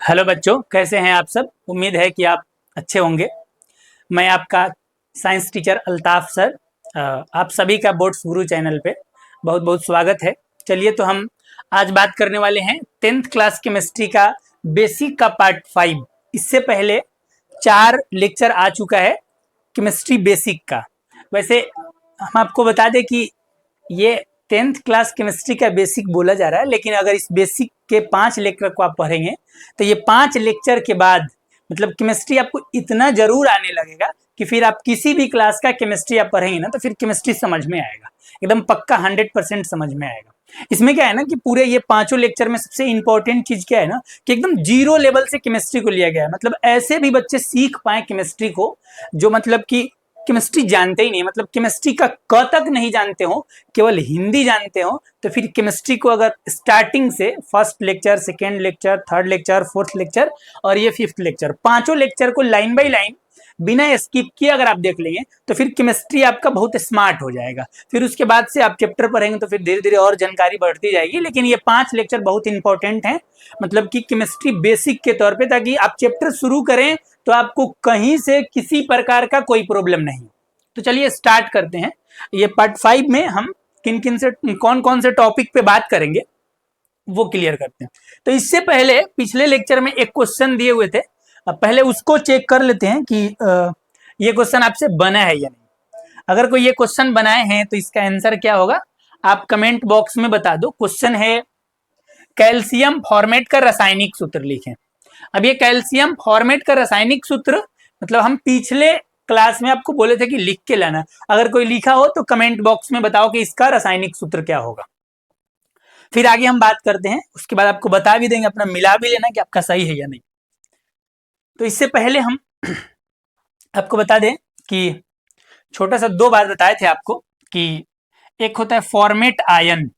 Hello बच्चों, कैसे हैं आप सब। उम्मीद है कि आप अच्छे होंगे। मैं आपका साइंस टीचर अल्ताफ सर, आप सभी का बोर्ड्स गुरु चैनल पे बहुत बहुत स्वागत है। चलिए तो हम आज बात करने वाले हैं 10th क्लास केमिस्ट्री का बेसिक का पार्ट 5। इससे पहले 4 लेक्चर आ चुका है केमिस्ट्री बेसिक का। वैसे हम आपको बता दें कि ये 10th क्लास केमिस्ट्री का बेसिक बोला जा रहा है, लेकिन अगर इस बेसिक के 5 लेक्चर को आप पढ़ेंगे तो ये 5 लेक्चर के बाद मतलब केमिस्ट्री आपको इतना जरूर आने लगेगा कि फिर आप किसी भी क्लास का केमिस्ट्री आप पढ़ेंगे ना तो फिर केमिस्ट्री समझ में आएगा, एकदम पक्का 100% समझ में आएगा। इसमें क्या है ना कि पूरे ये 5 लेक्चर में सबसे इंपॉर्टेंट चीज क्या है ना कि एकदम जीरो लेवल से केमिस्ट्री को लिया गया है। मतलब ऐसे भी बच्चे सीख पाए केमिस्ट्री को जो मतलब कि केमिस्ट्री जानते ही नहीं, मतलब केमिस्ट्री का क तक नहीं जानते हो, केवल हिंदी जानते हो, तो फिर केमिस्ट्री को अगर स्टार्टिंग से first lecture, second lecture, third lecture, fourth lecture और ये 5th लेक्चर, 5 लेक्चर को लाइन बाय लाइन बिना स्किप किए अगर आप देख लेंगे तो फिर केमिस्ट्री आपका बहुत स्मार्ट हो जाएगा। फिर उसके बाद से आप चैप्टर पढ़ेंगे तो फिर धीरे धीरे और जानकारी बढ़ती जाएगी। लेकिन ये 5 लेक्चर बहुत इंपॉर्टेंट है, मतलब कि केमिस्ट्री बेसिक के तौर पे, ताकि आप चैप्टर शुरू करें तो आपको कहीं से किसी प्रकार का कोई प्रॉब्लम नहीं। तो चलिए स्टार्ट करते हैं। ये पार्ट 5 में हम किन किन से कौन कौन से टॉपिक पे बात करेंगे वो क्लियर करते हैं। तो इससे पहले पिछले लेक्चर में एक क्वेश्चन दिए हुए थे, अब पहले उसको चेक कर लेते हैं कि ये क्वेश्चन आपसे बना है या नहीं। अगर कोई ये क्वेश्चन बनाए हैं तो इसका आंसर क्या होगा आप कमेंट बॉक्स में बता दो। क्वेश्चन है कैल्शियम फॉर्मेट का रासायनिक सूत्र लिखें। अब ये कैल्शियम फॉर्मेट का रासायनिक सूत्र मतलब हम पिछले क्लास में आपको बोले थे कि लिख के लाना। अगर कोई लिखा हो तो कमेंट बॉक्स में बताओ कि इसका रासायनिक सूत्र क्या होगा। फिर आगे हम बात करते हैं, उसके बाद आपको बता भी देंगे, अपना मिला भी लेना कि आपका सही है या नहीं। तो इससे पहले हम आपको बता दें कि छोटा सा 2 बात बताए थे आपको कि एक होता है फॉर्मेट आयन।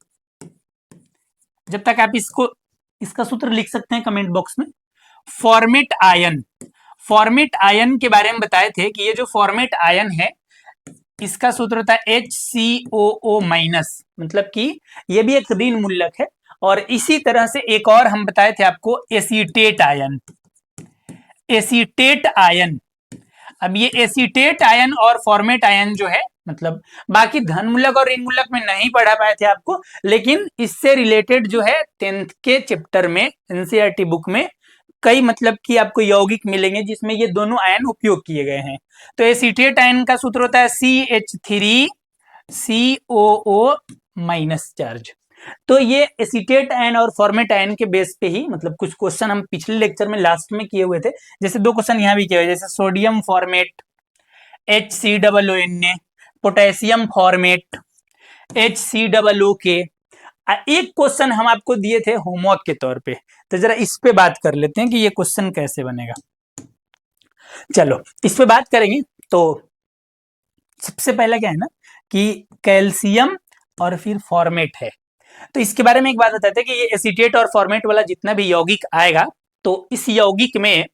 जब तक आप इसका सूत्र लिख सकते हैं कमेंट बॉक्स में। फॉर्मेट आयन, फॉर्मेट आयन के बारे में बताए थे कि ये जो फॉर्मेट आयन है इसका सूत्र होता है HCOO माइनस, मतलब कि ये भी एक ऋण मूलक है। और इसी तरह से एक और हम बताए थे आपको एसीटेट आयन, एसीटेट आयन। अब ये एसीटेट आयन और फॉर्मेट आयन जो है मतलब बाकी धन मूलक और ऋण मूलक में नहीं पढ़ा पाए थे आपको, लेकिन इससे रिलेटेड जो है 10th के चैप्टर में एनसीईआरटी बुक में कई मतलब कि आपको यौगिक मिलेंगे जिसमें ये दोनों आयन उपयोग किए गए हैं। तो एसीटेट आयन का सूत्र होता है CH3COO माइनस चार्ज। तो ये एसीटेट आयन और फॉर्मेट आयन के बेस पे ही मतलब कुछ क्वेश्चन हम पिछले लेक्चर में लास्ट में किए हुए थे, जैसे 2 क्वेश्चन यहाँ भी किए हुए, जैसे sodium format HCOONA, potassium format HCOOK। एक क्वेश्चन हम आपको दिए थे होमवर्क के तौर पे, तो जरा इस पे बात कर लेते हैं कि ये क्वेश्चन कैसे बनेगा। चलो इस पे बात करेंगे। तो सबसे पहला क्या है ना कि कैल्शियम और फिर फॉर्मेट है, तो इसके बारे में एक बात बताते हैं कि ये एसीटेट और फॉर्मेट वाला जितना भी यौगिक आएगा तो इस यौगिक में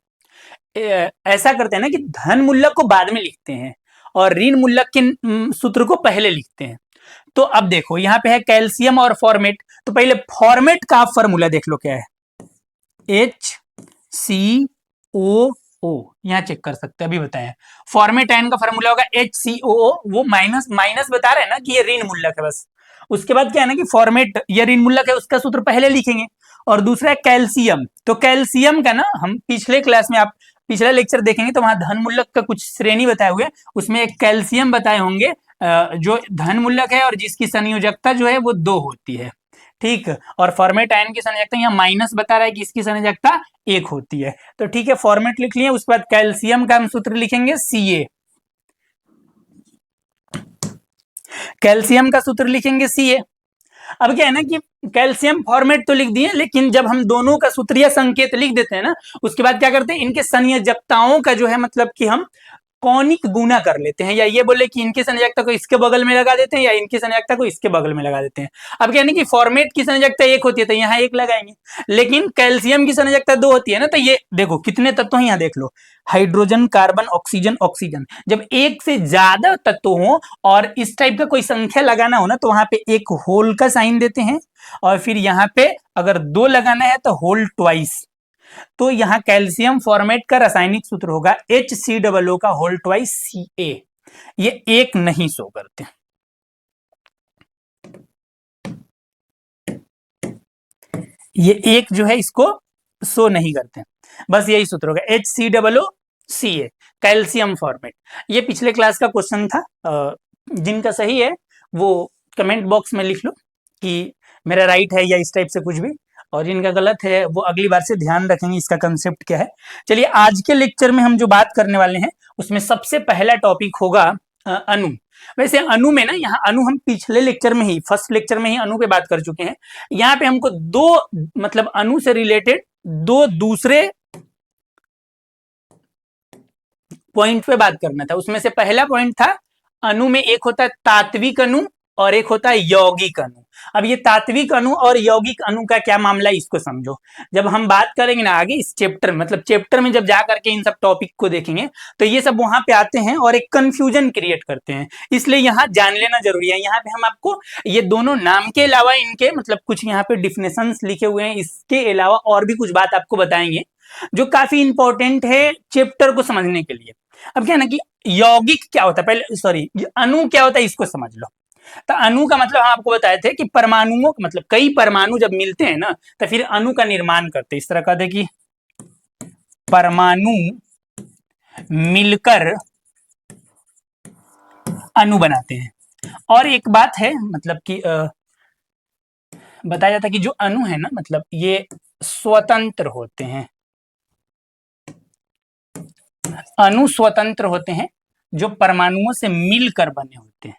ऐसा करते हैं ना कि धन मूलक को बाद में लिखते हैं और ऋण मूलक के सूत्र को पहले लिखते हैं। तो अब देखो यहाँ पे है कैल्शियम और फॉर्मेट, तो पहले फॉर्मेट का फॉर्मूला देख लो क्या है, HCOO, यहाँ चेक कर सकते हैं, अभी बताएं। फॉर्मेट आयन का फॉर्मूला होगा HCOO, वो माइनस माइनस बता रहे हैं ना कि ये ऋण मूलक है बस। उसके बाद क्या है ना कि फॉर्मेट ये ऋण मूलक है, उसका सूत्र पहले लिखेंगे। और दूसरा है कैल्शियम, तो कैल्शियम का ना हम पिछले क्लास में आप पिछला लेक्चर देखेंगे तो वहां धन मूलक का कुछ श्रेणी बताए हुए, उसमें एक कैल्शियम बताए होंगे जो धन मूलक है और जिसकी संयोजकता जो है वो 2 होती है, ठीक। और फॉर्मेट आयन की संयोजकता यहाँ माइनस बता रहा है कि इसकी संयोजकता 1 होती है। तो ठीक है, फॉर्मेट लिख लिए। उसके बाद कैल्शियम का हम सूत्र लिखेंगे Ca, कैल्शियम का सूत्र लिखेंगे Ca। अब क्या है ना कि कैल्शियम फॉर्मेट तो लिख दिए, लेकिन जब हम दोनों का सूत्रीय संकेत लिख देते हैं ना उसके बाद क्या करते हैं, इनके संयोजकताओं का जो है मतलब कि हम कौणिक गुना कर लेते हैं, या ये बोले कि इनकी संयोजकता को इसके बगल में लगा देते हैं या इनकी संयोजकता को इसके बगल में लगा देते हैं। अब क्या है ना कि फॉर्मेट की संयोजकता 1 होती है तो यहाँ 1 लगाएंगे, लेकिन कैल्शियम की संयोजकता 2 होती है ना, तो ये देखो कितने तत्व हैं यहाँ देख लो, हाइड्रोजन, कार्बन, ऑक्सीजन, ऑक्सीजन। जब एक से ज्यादा तत्व हो और इस टाइप का कोई संख्या लगाना हो ना तो वहां पे एक होल का साइन देते हैं, और फिर यहाँ पे अगर 2 लगाना है तो होल ट्वाइस। तो यहाँ कैल्शियम फॉर्मेट का रासायनिक सूत्र होगा HCOO का होल ट्वाइस Ca। ये एक नहीं शो करते, ये एक जो है इसको शो नहीं करते, बस यही सूत्र होगा HCOO कैल्शियम फॉर्मेट। ये पिछले क्लास का क्वेश्चन था, जिनका सही है वो कमेंट बॉक्स में लिख लो कि मेरा राइट है या इस टाइप से कुछ भी, और जिनका गलत है वो अगली बार से ध्यान रखेंगे इसका कंसेप्ट क्या है। चलिए आज के लेक्चर में हम जो बात करने वाले हैं उसमें सबसे पहला टॉपिक होगा अणु। वैसे अणु में ना, यहाँ अणु हम पिछले लेक्चर में ही, फर्स्ट लेक्चर में ही अणु पे बात कर चुके हैं। यहाँ पे हमको दो मतलब अणु से रिलेटेड दो दूसरे पॉइंट पे बात करना था। उसमें से पहला पॉइंट था अणु में एक होता है तात्विक अणु और एक होता है यौगिक अणु। अब ये तात्विक अणु और यौगिक अणु का क्या मामला है इसको समझो। जब हम बात करेंगे ना आगे इस चैप्टर मतलब चैप्टर में जब जा करके इन सब टॉपिक को देखेंगे तो ये सब वहां पे आते हैं और एक कंफ्यूजन क्रिएट करते हैं, इसलिए यहाँ जान लेना जरूरी है। यहाँ पे हम आपको ये दोनों नाम के अलावा इनके मतलब कुछ यहाँ पे डिफिनेशंस लिखे हुए हैं, इसके अलावा और भी कुछ बात आपको बताएंगे जो काफी इंपॉर्टेंट है चैप्टर को समझने के लिए। अब क्या है ना कि यौगिक क्या होता है, पहले सॉरी अणु क्या होता है इसको समझ लो। तो अणु का मतलब हम आपको बताए थे कि परमाणुओं मतलब कई परमाणु जब मिलते हैं ना तो फिर अणु का निर्माण करते हैं। इस तरह का देखिए परमाणु मिलकर अणु बनाते हैं। और एक बात है मतलब कि बताया जाता है कि जो अणु है ना मतलब ये स्वतंत्र होते हैं, अणु स्वतंत्र होते हैं जो परमाणुओं से मिलकर बने होते हैं।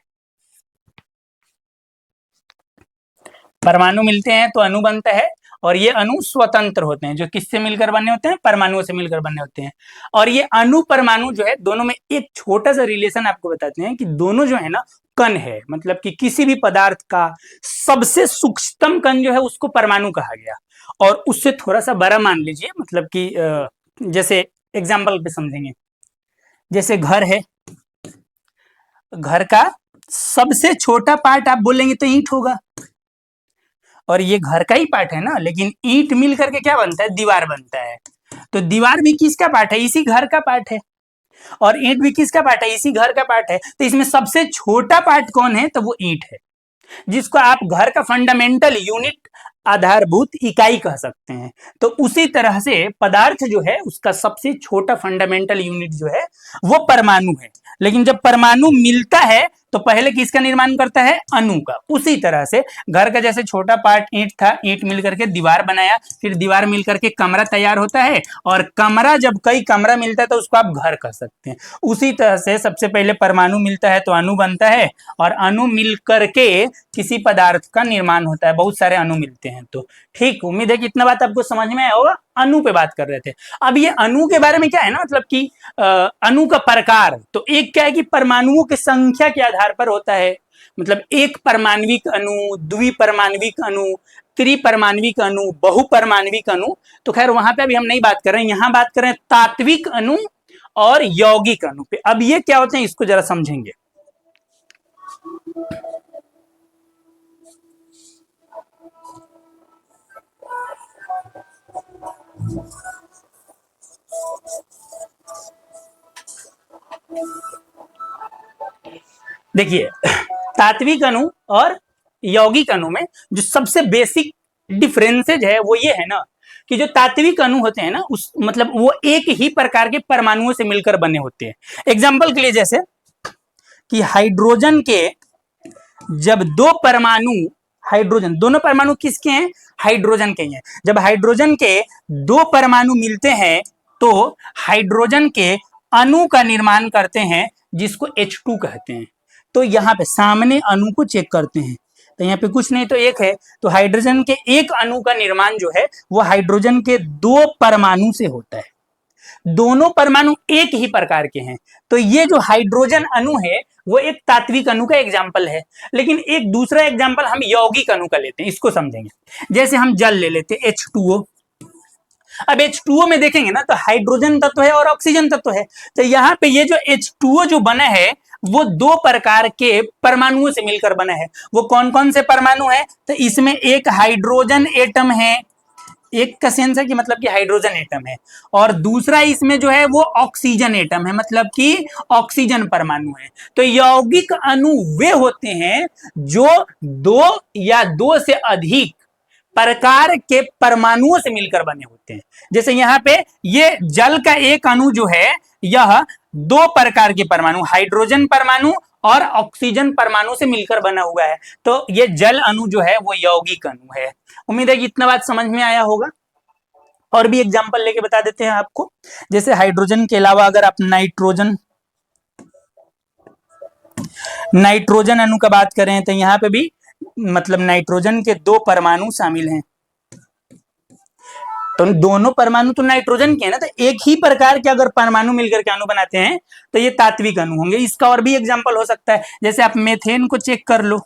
परमाणु मिलते हैं तो अणु बनता है और ये अणु स्वतंत्र होते हैं जो किससे मिलकर बने होते हैं, परमाणुओं से मिलकर बने होते हैं। और ये अणु परमाणु जो है दोनों में एक छोटा सा रिलेशन आपको बताते हैं कि दोनों जो है ना कण है, मतलब कि किसी भी पदार्थ का सबसे सूक्ष्मतम कण जो है उसको परमाणु कहा गया। और उससे थोड़ा सा बड़ा मान लीजिए मतलब कि जैसे एग्जाम्पल पे समझेंगे, जैसे घर है, घर का सबसे छोटा पार्ट आप बोलेंगे तो ईंट होगा, और ये घर का ही पार्ट है ना, लेकिन ईंट मिल करके क्या बनता है, दीवार बनता है। तो दीवार भी किसका पार्ट है, इसी घर का पार्ट है, और ईंट भी किसका पार्ट है, इसी घर का पार्ट है। तो इसमें सबसे छोटा पार्ट कौन है, तो वो ईंट है, जिसको आप घर का फंडामेंटल यूनिट आधारभूत इकाई कह सकते हैं। तो उसी तरह से पदार्थ जो है उसका सबसे छोटा फंडामेंटल यूनिट जो है वो परमाणु है। लेकिन जब परमाणु मिलता है तो पहले किसका निर्माण करता है, अणु का। उसी तरह से घर का जैसे छोटा पार्ट ईंट था, ईंट मिलकर के दीवार बनाया, फिर दीवार मिलकर के कमरा तैयार होता है, और कमरा जब कई कमरा मिलता है तो उसको आप घर कह सकते हैं। उसी तरह से सबसे पहले परमाणु मिलता है तो अणु बनता है, और अणु मिलकर के किसी पदार्थ का निर्माण होता है, बहुत सारे अणु मिलते हैं। तो ठीक, उम्मीद है कि इतना बात आपको समझ में आया होगा। अणु पे बात कर रहे थे। अब ये अणु के बारे में क्या है ना मतलब कि अणु का प्रकार, तो एक क्या है कि परमाणुओं की संख्या के आधार पर होता है, मतलब एक परमाणविक अणु, द्विपरमाणविक अणु, त्रिपरमाणविक अणु, बहुपरमाणविक अणु। तो खैर वहां पे अभी हम नहीं बात कर रहे हैं, यहाँ बात कर रहे हैं तात्विक अणु और यौगिक अणु पे। अब ये क्या होते हैं इसको जरा समझेंगे। देखिए तात्विक अणु और यौगिक अणु में जो सबसे बेसिक डिफरेंसेज है वो ये है ना कि जो तात्विक अणु होते हैं ना उस मतलब वो एक ही प्रकार के परमाणुओं से मिलकर बने होते हैं। एग्जाम्पल के लिए जैसे कि हाइड्रोजन के जब दो परमाणु, हाइड्रोजन दोनों परमाणु किसके हैं, हाइड्रोजन के हैं। जब हाइड्रोजन के दो परमाणु मिलते हैं तो हाइड्रोजन के अणु का निर्माण करते हैं जिसको H2 कहते हैं। तो यहाँ पे सामने अणु को चेक करते हैं तो यहाँ पे कुछ नहीं तो एक है, तो हाइड्रोजन के एक अणु का निर्माण जो है वो हाइड्रोजन के दो परमाणु से होता है। दोनों परमाणु एक ही प्रकार के हैं। तो ये जो हाइड्रोजन अणु है वो एक तात्विक अणु का एग्जाम्पल है। लेकिन एक दूसरा एग्जाम्पल हम यौगिक अणु का लेते हैं, इसको समझेंगे। जैसे हम जल ले लेते हैं H2O। अब H2O में देखेंगे ना तो हाइड्रोजन तत्व है और ऑक्सीजन तत्व है। तो यहाँ पे ये जो H2O जो बना है वो दो प्रकार के परमाणुओं से मिलकर बना है। वो कौन कौन से परमाणु है, तो इसमें एक हाइड्रोजन एटम है, एक का सेंस है कि मतलब कि हाइड्रोजन एटम है, और दूसरा इसमें जो है वो ऑक्सीजन एटम है, मतलब कि ऑक्सीजन परमाणु है। तो यौगिक अणु वे होते हैं जो दो या दो से अधिक प्रकार के परमाणुओं से मिलकर बने होते हैं। जैसे यहाँ पे ये जल का एक अणु जो है यह दो प्रकार के परमाणु, हाइड्रोजन परमाणु और ऑक्सीजन परमाणु से मिलकर बना हुआ है। तो ये जल अणु जो है वो यौगिक अणु है। उम्मीद है कि इतना बात समझ में आया होगा। और भी एग्जांपल लेके बता देते हैं आपको। जैसे हाइड्रोजन के अलावा अगर आप नाइट्रोजन अणु का बात करें तो यहाँ पे भी मतलब नाइट्रोजन के दो परमाणु शामिल हैं। तो दोनों परमाणु तो नाइट्रोजन के हैं ना, तो एक ही प्रकार के अगर परमाणु मिलकर के अणु बनाते हैं तो ये तात्विक अणु होंगे। इसका और भी एग्जांपल हो सकता है, जैसे आप मेथेन को चेक कर लो।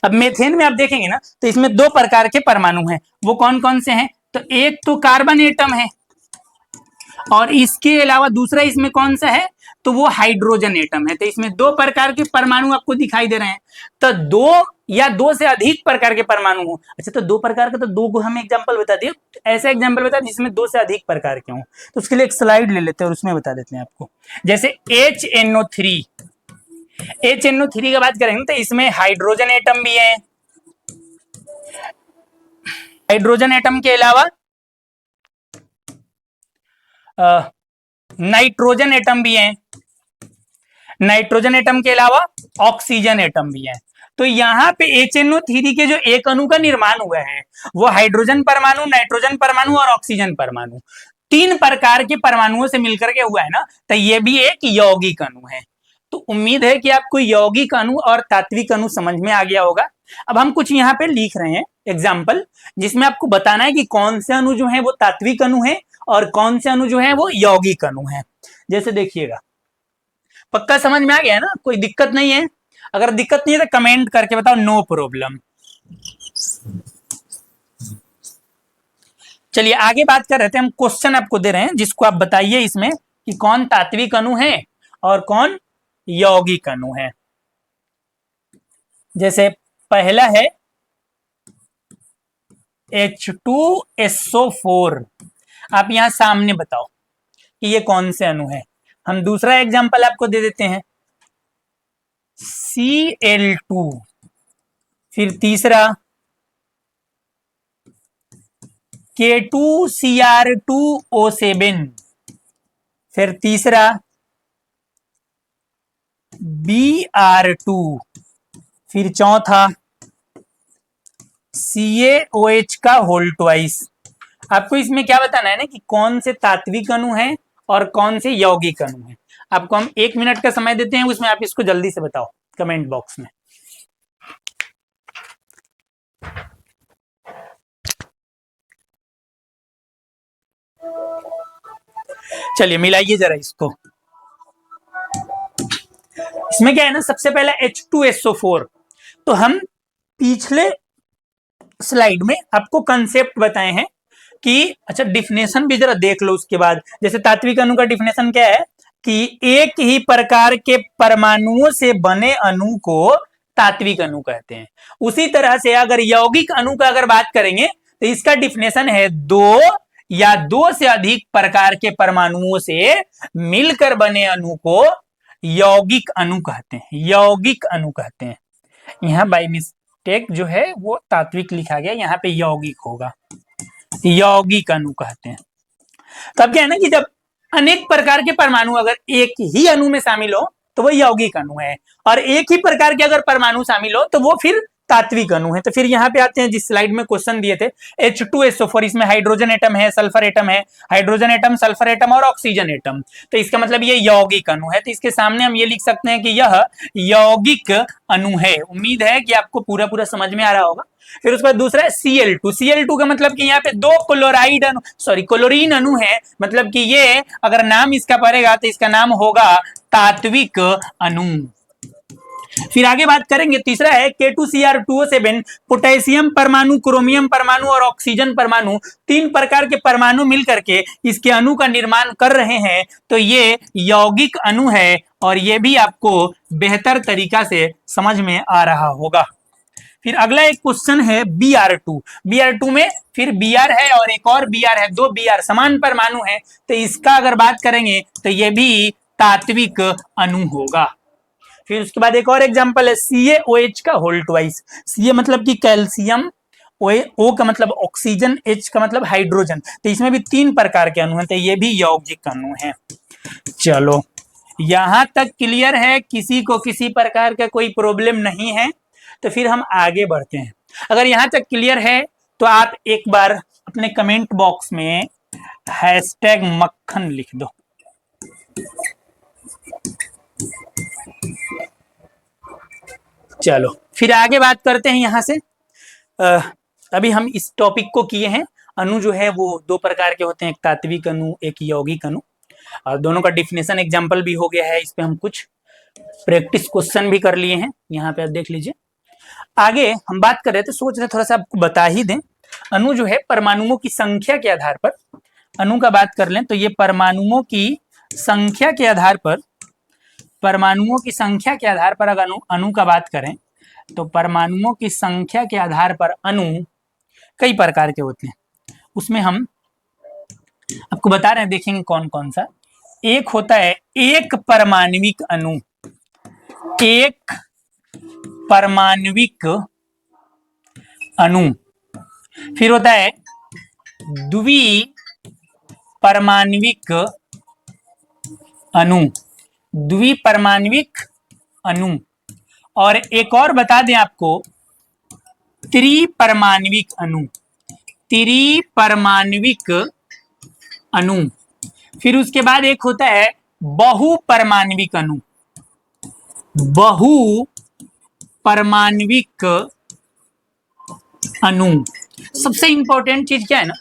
अब मेथेन में आप देखेंगे ना तो इसमें दो प्रकार के परमाणु हैं। वो कौन कौन से हैं? तो एक तो कार्बन एटम है, और इसके अलावा दूसरा इसमें कौन सा है? तो वो हाइड्रोजन एटम है। तो इसमें दो प्रकार के परमाणु आपको दिखाई दे रहे हैं। तो दो या दो से अधिक प्रकार के परमाणु हो। अच्छा, तो दो प्रकार का तो दो को हम एग्जांपल बता दिए। ऐसा एग्जांपल बता जिसमें दो से अधिक प्रकार के हों। तो उसके लिए एक स्लाइड ले लेते हैं और उसमें बता देते हैं आपको। जैसे HNO3 की बात करेंगे तो इसमें हाइड्रोजन एटम भी है। हाइड्रोजन एटम के अलावा नाइट्रोजन एटम भी है। नाइट्रोजन एटम के अलावा ऑक्सीजन एटम भी है। तो यहाँ पे HNO3 के जो एक अणु का निर्माण हुआ है वो हाइड्रोजन परमाणु, नाइट्रोजन परमाणु और ऑक्सीजन परमाणु, तीन प्रकार के परमाणुओं से मिलकर के हुआ है ना। तो ये भी एक यौगिक अणु है। तो उम्मीद है कि आपको यौगिक अणु और तात्विक अणु समझ में आ गया होगा। अब हम कुछ यहाँ पे लिख रहे हैं एग्जाम्पल, जिसमें आपको बताना है कि कौन से अणु जो है वो तात्विक अणु है और कौन से अणु जो है वो यौगिक अणु है। जैसे देखिएगा, पक्का समझ में आ गया है ना? कोई दिक्कत नहीं है? अगर दिक्कत नहीं है तो कमेंट करके बताओ, नो प्रॉब्लम। चलिए आगे बात कर रहे थे। हम क्वेश्चन आपको दे रहे हैं जिसको आप बताइए इसमें कि कौन तात्विक अणु है और कौन यौगिक अणु है। जैसे पहला है H2SO4। आप यहां सामने बताओ कि ये कौन से अणु है। हम दूसरा एग्जांपल आपको दे देते हैं, Cl2। फिर तीसरा K2Cr2O7। फिर तीसरा Br2। फिर चौथा CaOH का होल ट्वाइस। आपको इसमें क्या बताना है ना कि कौन से तात्विक अणु है और कौन से यौगिक अणु है। आपको हम 1 मिनट का समय देते हैं, उसमें आप इसको जल्दी से बताओ कमेंट बॉक्स में। चलिए मिलाइए जरा इसको। इसमें क्या है ना, सबसे पहला H2SO4। तो हम पिछले स्लाइड में आपको कंसेप्ट बताए हैं कि अच्छा डिफिनेशन भी जरा देख लो उसके बाद। जैसे तात्विक अणु का डिफिनेशन क्या है कि एक ही प्रकार के परमाणुओं से बने अणु को तात्विक अणु कहते हैं। उसी तरह से अगर यौगिक अणु का अगर बात करेंगे तो इसका डिफिनेशन है दो या दो से अधिक प्रकार के परमाणुओं से मिलकर बने अणु को यौगिक अणु कहते हैं। यौगिक अणु कहते हैं। यहाँ बाय मिस्टेक जो है वो तात्विक लिखा गया, यहाँ पे यौगिक होगा। यौगिक अणु कहते हैं। तब क्या है ना कि जब अनेक प्रकार के परमाणु अगर एक ही अणु में शामिल हो तो वो यौगिक अणु है, और एक ही प्रकार के अगर परमाणु शामिल हो तो वो फिर तात्विक अणु है। तो फिर यहाँ पे आते हैं जिस स्लाइड में क्वेश्चन दिए थे, H2SO4। इसमें हाइड्रोजन एटम है, सल्फर एटम है, हाइड्रोजन एटम, सल्फर एटम और ऑक्सीजन एटम। तो इसका मतलब ये यौगिक अणु है। तो इसके सामने हम ये लिख सकते हैं कि यह यौगिक अणु है। उम्मीद है कि आपको पूरा पूरा समझ में आ रहा होगा। फिर उसके बाद दूसरा है Cl2। Cl2 का मतलब कि यहाँ पे दो क्लोराइड अणु, सॉरी क्लोरीन अणु है। मतलब कि ये अगर नाम इसका पड़ेगा तो इसका नाम होगा तात्विक अणु। फिर आगे बात करेंगे, तीसरा है K2Cr2O7। पोटेशियम परमाणु, क्रोमियम परमाणु और ऑक्सीजन परमाणु, तीन प्रकार के परमाणु मिलकर के इसके अणु का निर्माण कर रहे हैं। तो ये यौगिक अणु है, और ये भी आपको बेहतर तरीका से समझ में आ रहा होगा। फिर अगला एक क्वेश्चन है Br2। Br2 में फिर Br है और एक और Br है, दो Br समान परमाणु है, तो इसका अगर बात करेंगे तो ये भी तात्विक अणु होगा। फिर उसके बाद एक और एग्जांपल है CaOH का होल ट्वाइस। Ca मतलब कि कैल्शियम, O का मतलब ऑक्सीजन, H का मतलब हाइड्रोजन, तो इसमें भी 3 प्रकार के अणु हैं, तो ये भी यौगिक अणु हैं। चलो यहां तक क्लियर है, किसी को किसी प्रकार का कोई प्रॉब्लम नहीं है, तो फिर हम आगे बढ़ते हैं। अगर यहां तक क्लियर है तो आप एक बार अपने कमेंट बॉक्स में #मक्खन लिख दो। चलो फिर आगे बात करते हैं यहां से। अभी हम इस टॉपिक को किए हैं, अणु जो है वो 2 प्रकार के होते हैं, एक तात्विक अणु, एक यौगिक अणु, और दोनों का डिफिनेशन एग्जांपल भी हो गया है। इस पे हम कुछ प्रैक्टिस क्वेश्चन भी कर लिए हैं, यहाँ पे आप देख लीजिए। आगे हम बात कर रहे थे, सोच रहे थोड़ा सा आपको बता ही दें। अणु जो है परमाणुओं की संख्या के आधार पर, अणु का बात कर लें तो ये परमाणुओं की संख्या के आधार पर, परमाणुओं की संख्या के आधार पर अगर अणु का बात करें तो परमाणुओं की संख्या के आधार पर अणु कई प्रकार के होते हैं। उसमें हम आपको बता रहे हैं, देखेंगे कौन कौन सा। एक होता है एक परमाणविक अणु, एक परमाणविक अणु। फिर होता है द्वि परमाणविक अणु, द्वि परमाणविक अणु। और एक और बता दें आपको, त्रिपरमाणविक अणु, त्रिपरमाणविक अणु। फिर उसके बाद एक होता है बहुपरमाणविक अणु, बहुपरमाणविक अणु। सबसे इंपॉर्टेंट चीज क्या है ना,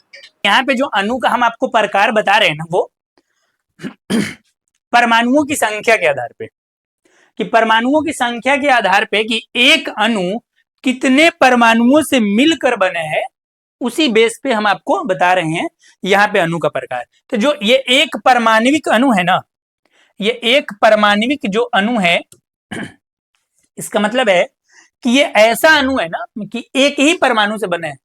यहाँ पे जो अणु का हम आपको प्रकार बता रहे हैं ना, वो परमाणुओं की संख्या के आधार पे, कि परमाणुओं की संख्या के आधार पे कि एक अणु कितने परमाणुओं से मिलकर बने हैं, उसी बेस पे हम आपको बता रहे हैं यहाँ पे अणु का प्रकार। तो जो ये एक परमाणविक अणु है ना, ये एक परमाणविक जो अणु है, इसका मतलब है कि ये ऐसा अणु है ना कि एक ही परमाणु से बने हैं।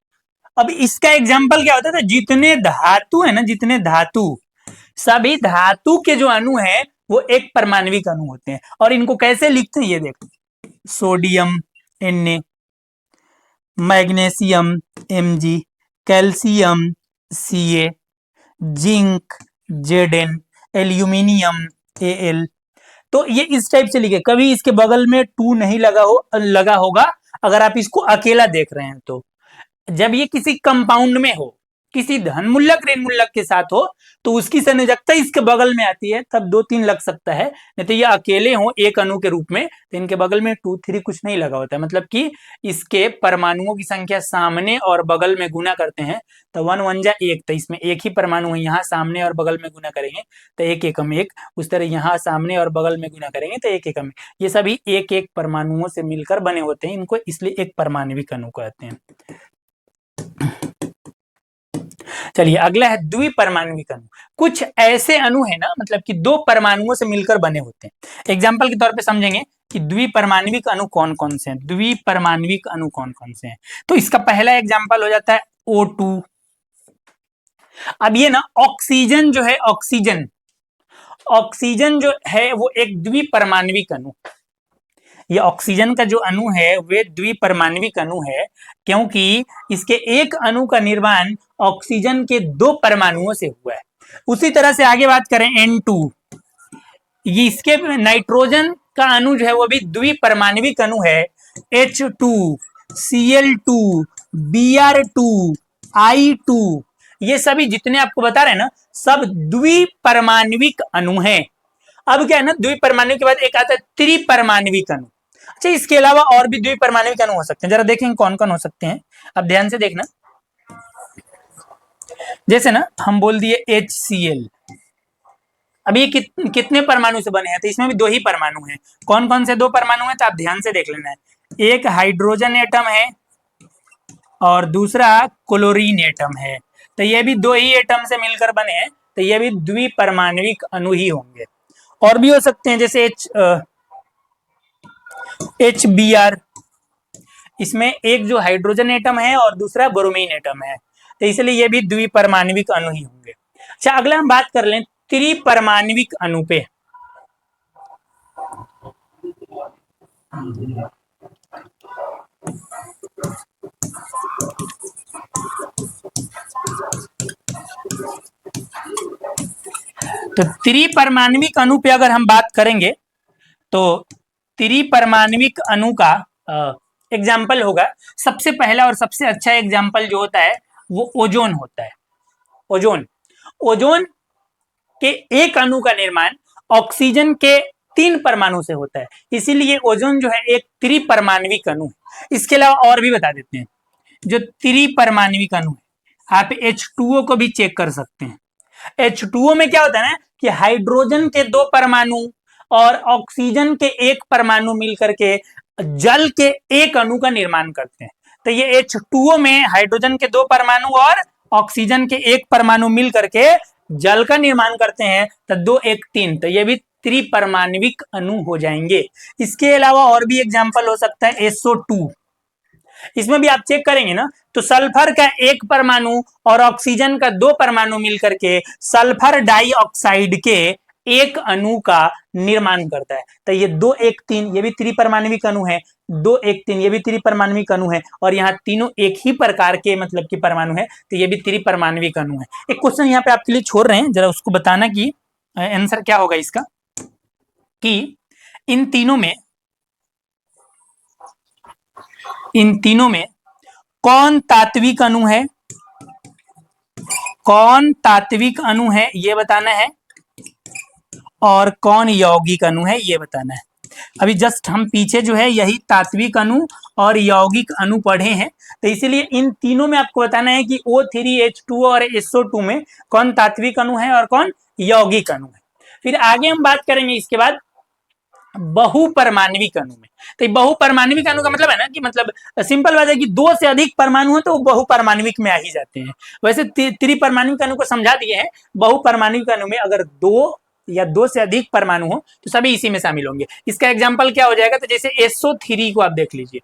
अब इसका एग्जाम्पल क्या होता है, तो जितने धातु है ना, जितने धातु, सभी धातु के जो अणु है वो एक परमाणविक अणु होते हैं। और इनको कैसे लिखते हैं ये देखो, sodium Na, magnesium Mg, calcium Ca, zinc Zn, aluminium Al। तो ये इस टाइप से लिखे, कभी इसके बगल में 2 नहीं लगा होगा अगर आप इसको अकेला देख रहे हैं तो। जब ये किसी कंपाउंड में हो, किसी धनमूलक ऋणमूलक के साथ हो, तो उसकी संयोजकता इसके बगल में आती है, तब 2-3 लग सकता है। नहीं तो ये अकेले हो एक अणु के रूप में, तो इनके बगल में 2-3 कुछ नहीं लगा होता है। मतलब कि इसके परमाणुओं की संख्या सामने और बगल में गुना करते हैं तो 1 1 जा 1, तो इसमें एक ही परमाणु है, यहाँ सामने और बगल में गुना करेंगे तो 1 एकम 1, उस तरह यहाँ सामने और बगल में गुना करेंगे तो 1 एकम 1। ये सभी एक एक परमाणुओं से मिलकर बने होते हैं, इनको इसलिए एक परमाणविक अणु कहते हैं। चलिए अगला है द्विपरमाणविक अणु। कुछ ऐसे अणु है ना, मतलब कि 2 परमाणुओं से मिलकर बने होते हैं। एग्जाम्पल के तौर पे समझेंगे कि द्विपरमाणविक अणु कौन कौन से हैं, द्विपरमाणविक अणु कौन कौन से हैं। तो इसका पहला एग्जाम्पल हो जाता है O2। अब ये ना ऑक्सीजन जो है, ऑक्सीजन जो है वो एक द्विपरमाणविक अणु, ये ऑक्सीजन का जो अणु है वे द्विपरमाणविक अणु है, क्योंकि इसके एक अणु का निर्माण ऑक्सीजन के 2 परमाणुओं से हुआ है। उसी तरह से आगे बात करें N2, ये इसके नाइट्रोजन का अणु जो है वो भी द्विपरमाणविक अणु है, H2, Cl2, Br2, I2। ये सभी जितने आपको बता रहे हैं ना, सब द्विपरमाणविक अणु हैं। अब क्या है ना, द्विपरमाणु के बाद एक आता है त्रिपरमाणविक अणु। अच्छा, इसके अलावा और भी द्विपरमाणविक अणु हो सकते हैं, जरा देखेंगे कौन कौन हो सकते हैं। अब ध्यान से देखना, जैसे ना हम बोल दिए HCl, अब ये कितने परमाणु से बने हैं, तो इसमें भी 2 ही परमाणु हैं। कौन कौन से 2 परमाणु हैं, तो आप ध्यान से देख लेना है। एक हाइड्रोजन एटम है और दूसरा क्लोरीन एटम है, तो ये भी 2 ही एटम से मिलकर बने हैं, तो ये भी द्विपरमाणविक अणु ही होंगे। और भी हो सकते हैं, जैसे HBr, इसमें एक जो हाइड्रोजन एटम है और दूसरा ब्रोमीन एटम है, तो इसलिए ये भी द्विपरमाणविक अणु ही होंगे। अच्छा, अगला हम बात कर लें त्रिपरमाणविक अणु पे। तो त्रिपरमाणविक अणु पे अगर हम बात करेंगे तो त्रिपरमाणविक अणु का एग्जाम्पल होगा, सबसे पहला और सबसे अच्छा एग्जाम्पल जो होता है वो ओजोन होता है। ओजोन ओजोन के एक अणु का निर्माण ऑक्सीजन के 3 परमाणु से होता है, इसीलिए ओजोन जो है एक त्रिपरमाणविक अणु है। इसके अलावा और भी बता देते हैं, जो त्रिपरमाणविक अणु है, आप H2O को भी चेक कर सकते हैं। H2O में क्या होता है ना कि हाइड्रोजन के 2 परमाणु और ऑक्सीजन के 1 परमाणु मिलकर के जल के एक अणु का निर्माण करते हैं। तो ये H2O में हाइड्रोजन के 2 परमाणु और ऑक्सीजन के 1 परमाणु मिल करके जल का निर्माण करते हैं, तो 2 1 3, तो ये भी त्रिपरमाणविक अणु हो जाएंगे। इसके अलावा और भी एग्जाम्पल हो सकता है SO2, इसमें भी आप चेक करेंगे ना तो सल्फर का 1 परमाणु और ऑक्सीजन का 2 परमाणु मिलकर के सल्फर डाइऑक्साइड के एक अणु का निर्माण करता है। तो ये 2 1 3 ये भी त्रिपरमाणविक अणु है, 2 1 3 ये भी त्रिपरमाणविक अणु है, और यहाँ तीनों एक ही प्रकार के मतलब कि परमाणु है, तो ये भी त्रिपरमाणविक अणु है। एक क्वेश्चन यहाँ पे आपके लिए छोड़ रहे हैं, जरा उसको बताना कि आंसर क्या होगा इसका, कि इन तीनों में कौन तात्विक अणु है, कौन तात्विक अणु है ये बताना है, और कौन यौगिक अणु है ये बताना है। अभी जस्ट हम पीछे जो है यही तात्विक अणु और यौगिक अणु पढ़े हैं, तो इसीलिए इन तीनों में आपको बताना है कि O3H2O और SO2 में कौन तात्विक अणु है और कौन यौगिक अणु है। फिर आगे हम बात करेंगे इसके बाद बहुपरमाणविक अणु में। तो बहुपरमाणविक अणु का मतलब है ना कि मतलब सिंपल बात है कि 2 से अधिक परमाणु है तो वो बहुपरमाणविक में आ ही जाते हैं। वैसे त्रिपरमाणविक अणु को समझा दिए हैं, बहुपरमाणविक अणु में अगर 2 या 2 से अधिक परमाणु हो तो सभी इसी में शामिल होंगे। इसका एग्जाम्पल क्या हो जाएगा, तो जैसे SO3 को आप देख लीजिए,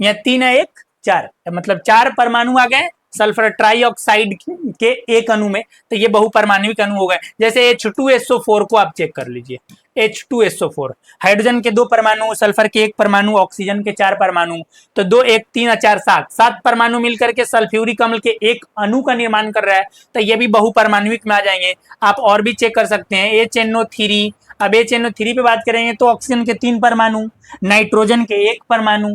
यहाँ 3 है 1 4, मतलब 4 परमाणु आ गए सल्फर ट्राइऑक्साइड के एक अणु में, तो ये बहुपरमाणविक अणु हो गए। जैसे H2SO4 को आप चेक कर लीजिए, H2SO4 हाइड्रोजन के 2 परमाणु, सल्फर के 1 परमाणु, ऑक्सीजन के 4 परमाणु, तो 2 1 3 और 4 7 परमाणु मिलकर के सल्फ्यूरिक अम्ल के एक अणु का निर्माण कर रहा है, तो ये भी बहुपरमाणविक में आ जाएंगे। आप और भी चेक कर सकते हैं HNO3, अब HNO3 पे बात करेंगे तो ऑक्सीजन के 3 परमाणु, नाइट्रोजन के 1 परमाणु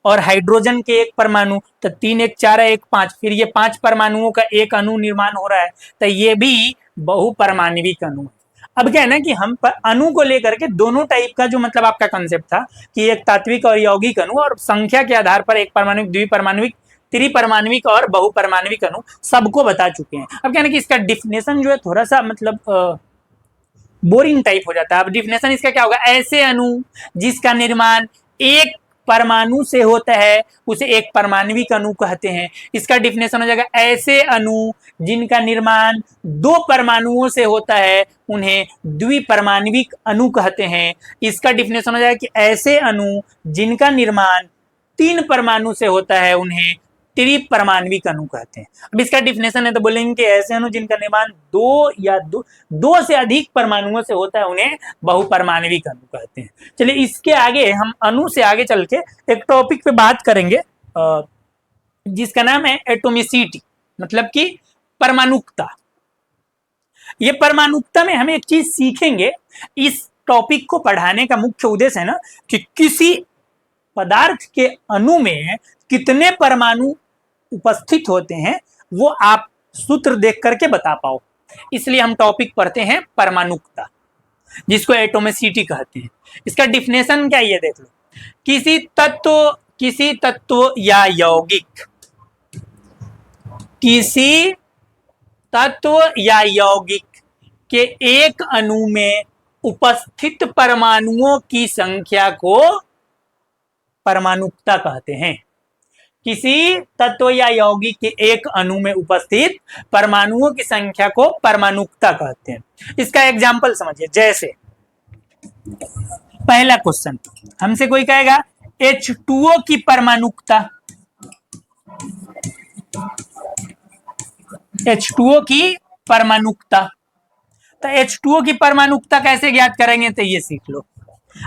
और हाइड्रोजन के 1 परमाणु, तो 3 1 4 1 5, फिर ये 5 परमाणुओं का एक अणु निर्माण हो रहा है, तो ये भी बहुपरमाणविक अणु है। अब क्या है ना कि हम अणु को लेकर के दोनों टाइप का जो मतलब आपका कंसेप्ट था कि एक तात्विक और यौगिक अणु, और संख्या के आधार पर एक परमाणविक, द्विपरमाणविक, त्रिपरमाणविक और बहुपरमाणविक अणु सबको बता चुके हैं। अब क्या है ना कि इसका डिफिनेशन जो है थोड़ा सा मतलब बोरिंग टाइप हो जाता है। अब डिफिनेशन इसका क्या होगा, ऐसे अणु जिसका निर्माण एक परमाणु से होता है उसे एक परमाणविक अणु कहते हैं। इसका डिफिनेशन हो जाएगा, ऐसे अणु जिनका निर्माण 2 परमाणुओं से होता है उन्हें द्विपरमाणविक अणु कहते हैं। इसका डिफिनेशन हो जाएगा कि ऐसे अणु जिनका निर्माण 3 परमाणु से होता है उन्हें त्रिपरमाणविक अणु कहते हैं। अब इसका डिफिनेशन है तो बोलेंगे कि ऐसे अणु जिनका निर्माण 2 से अधिक परमाणुओं से होता है उन्हें बहुपरमाणविक अणु कहते हैं। चलिए इसके आगे हम अणु से आगे चल के एक टॉपिक पे बात करेंगे जिसका नाम है एटोमिसिटी, मतलब कि परमाणुकता। ये परमाणुकता में हम एक चीज सीखेंगे, इस टॉपिक को पढ़ाने का मुख्य उद्देश्य है ना कि किसी पदार्थ के अणु में कितने परमाणु उपस्थित होते हैं वो आप सूत्र देख करके बता पाओ, इसलिए हम टॉपिक पढ़ते हैं परमाणुकता, जिसको एटोमिसिटी कहते हैं। इसका डिफिनेशन क्या ये देख लो, किसी तत्व या यौगिक, किसी तत्व या यौगिक के एक अणु में उपस्थित परमाणुओं की संख्या को परमाणुकता कहते हैं। किसी तत्व या यौगिक के एक अणु में उपस्थित परमाणुओं की संख्या को परमाणुकता कहते हैं। इसका एग्जाम्पल समझिए, जैसे पहला क्वेश्चन हमसे कोई कहेगा H2O की परमाणुकता, H2O की परमाणुकता, तो H2O की परमाणुकता कैसे ज्ञात करेंगे तो ये सीख लो।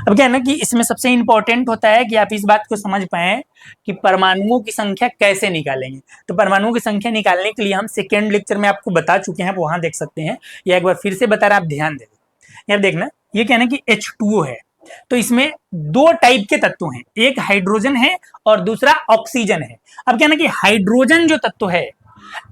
अब क्या है ना कि इसमें सबसे इंपॉर्टेंट होता है कि आप इस बात को समझ पाए कि परमाणुओं की संख्या कैसे निकालेंगे। तो परमाणुओं की संख्या निकालने के लिए हम सेकेंड लेक्चर में आपको बता चुके हैं, वहां देख सकते हैं, या एक बार फिर से बता रहा, आप ध्यान दे यार। देखना, ये कहना कि H2O है, तो इसमें दो टाइप के तत्व हैं, एक हाइड्रोजन है और दूसरा ऑक्सीजन है। अब क्या है ना कि हाइड्रोजन जो तत्व है,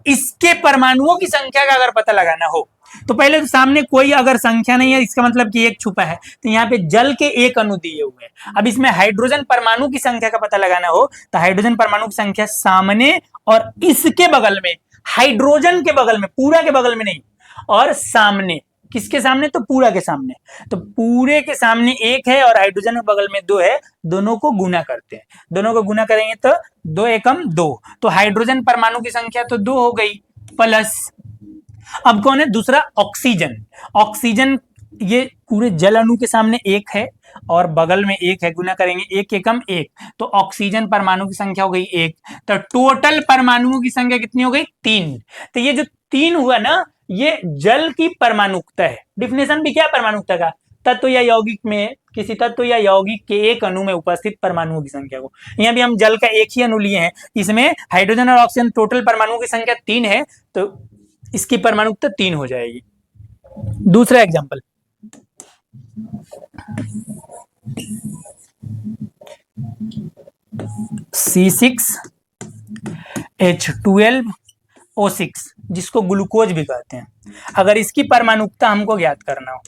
इसके परमाणुओं की संख्या का अगर पता लगाना हो तो पहले तो सामने कोई अगर संख्या नहीं है, इसका मतलब कि एक छुपा है, तो यहाँ पे जल के एक अणु दिए हुए हैं। अब इसमें हाइड्रोजन परमाणु की संख्या का पता लगाना हो तो हाइड्रोजन परमाणु की संख्या सामने और इसके बगल में, हाइड्रोजन के बगल में, पूरा के बगल में नहीं, और सामने, किसके सामने, तो पूरा के सामने, तो पूरे के सामने एक है और हाइड्रोजन के बगल में दो है, दोनों को गुना करते हैं, दोनों को गुना करेंगे तो 2 एकम 2, तो हाइड्रोजन परमाणु की संख्या तो 2 हो गई, प्लस अब कौन है दूसरा, ऑक्सीजन। ऑक्सीजन ये पूरे जल अणु के सामने एक है और बगल में एक है, गुना करेंगे 1 एकम 1, तो ऑक्सीजन परमाणु की संख्या हो गई 1, तो टोटल परमाणुओं की संख्या कितनी हो गई 3। तो ये जो 3 हुआ ना, ये जल की परमाणुकता है। डिफिनेशन भी क्या है परमाणुकता का, तत्व या यौगिक में, किसी तत्व या यौगिक के एक अणु में उपस्थित परमाणुओं की संख्या को। यहाँ भी हम जल का एक ही अणु लिए हैं, इसमें हाइड्रोजन और ऑक्सीजन टोटल परमाणुओं की संख्या 3 है, तो इसकी परमाणुकता 3 हो जाएगी। दूसरा एग्जांपल, C6H12O6, जिसको ग्लूकोज भी कहते हैं। अगर इसकी परमाणुकता हमको ज्ञात करना हो,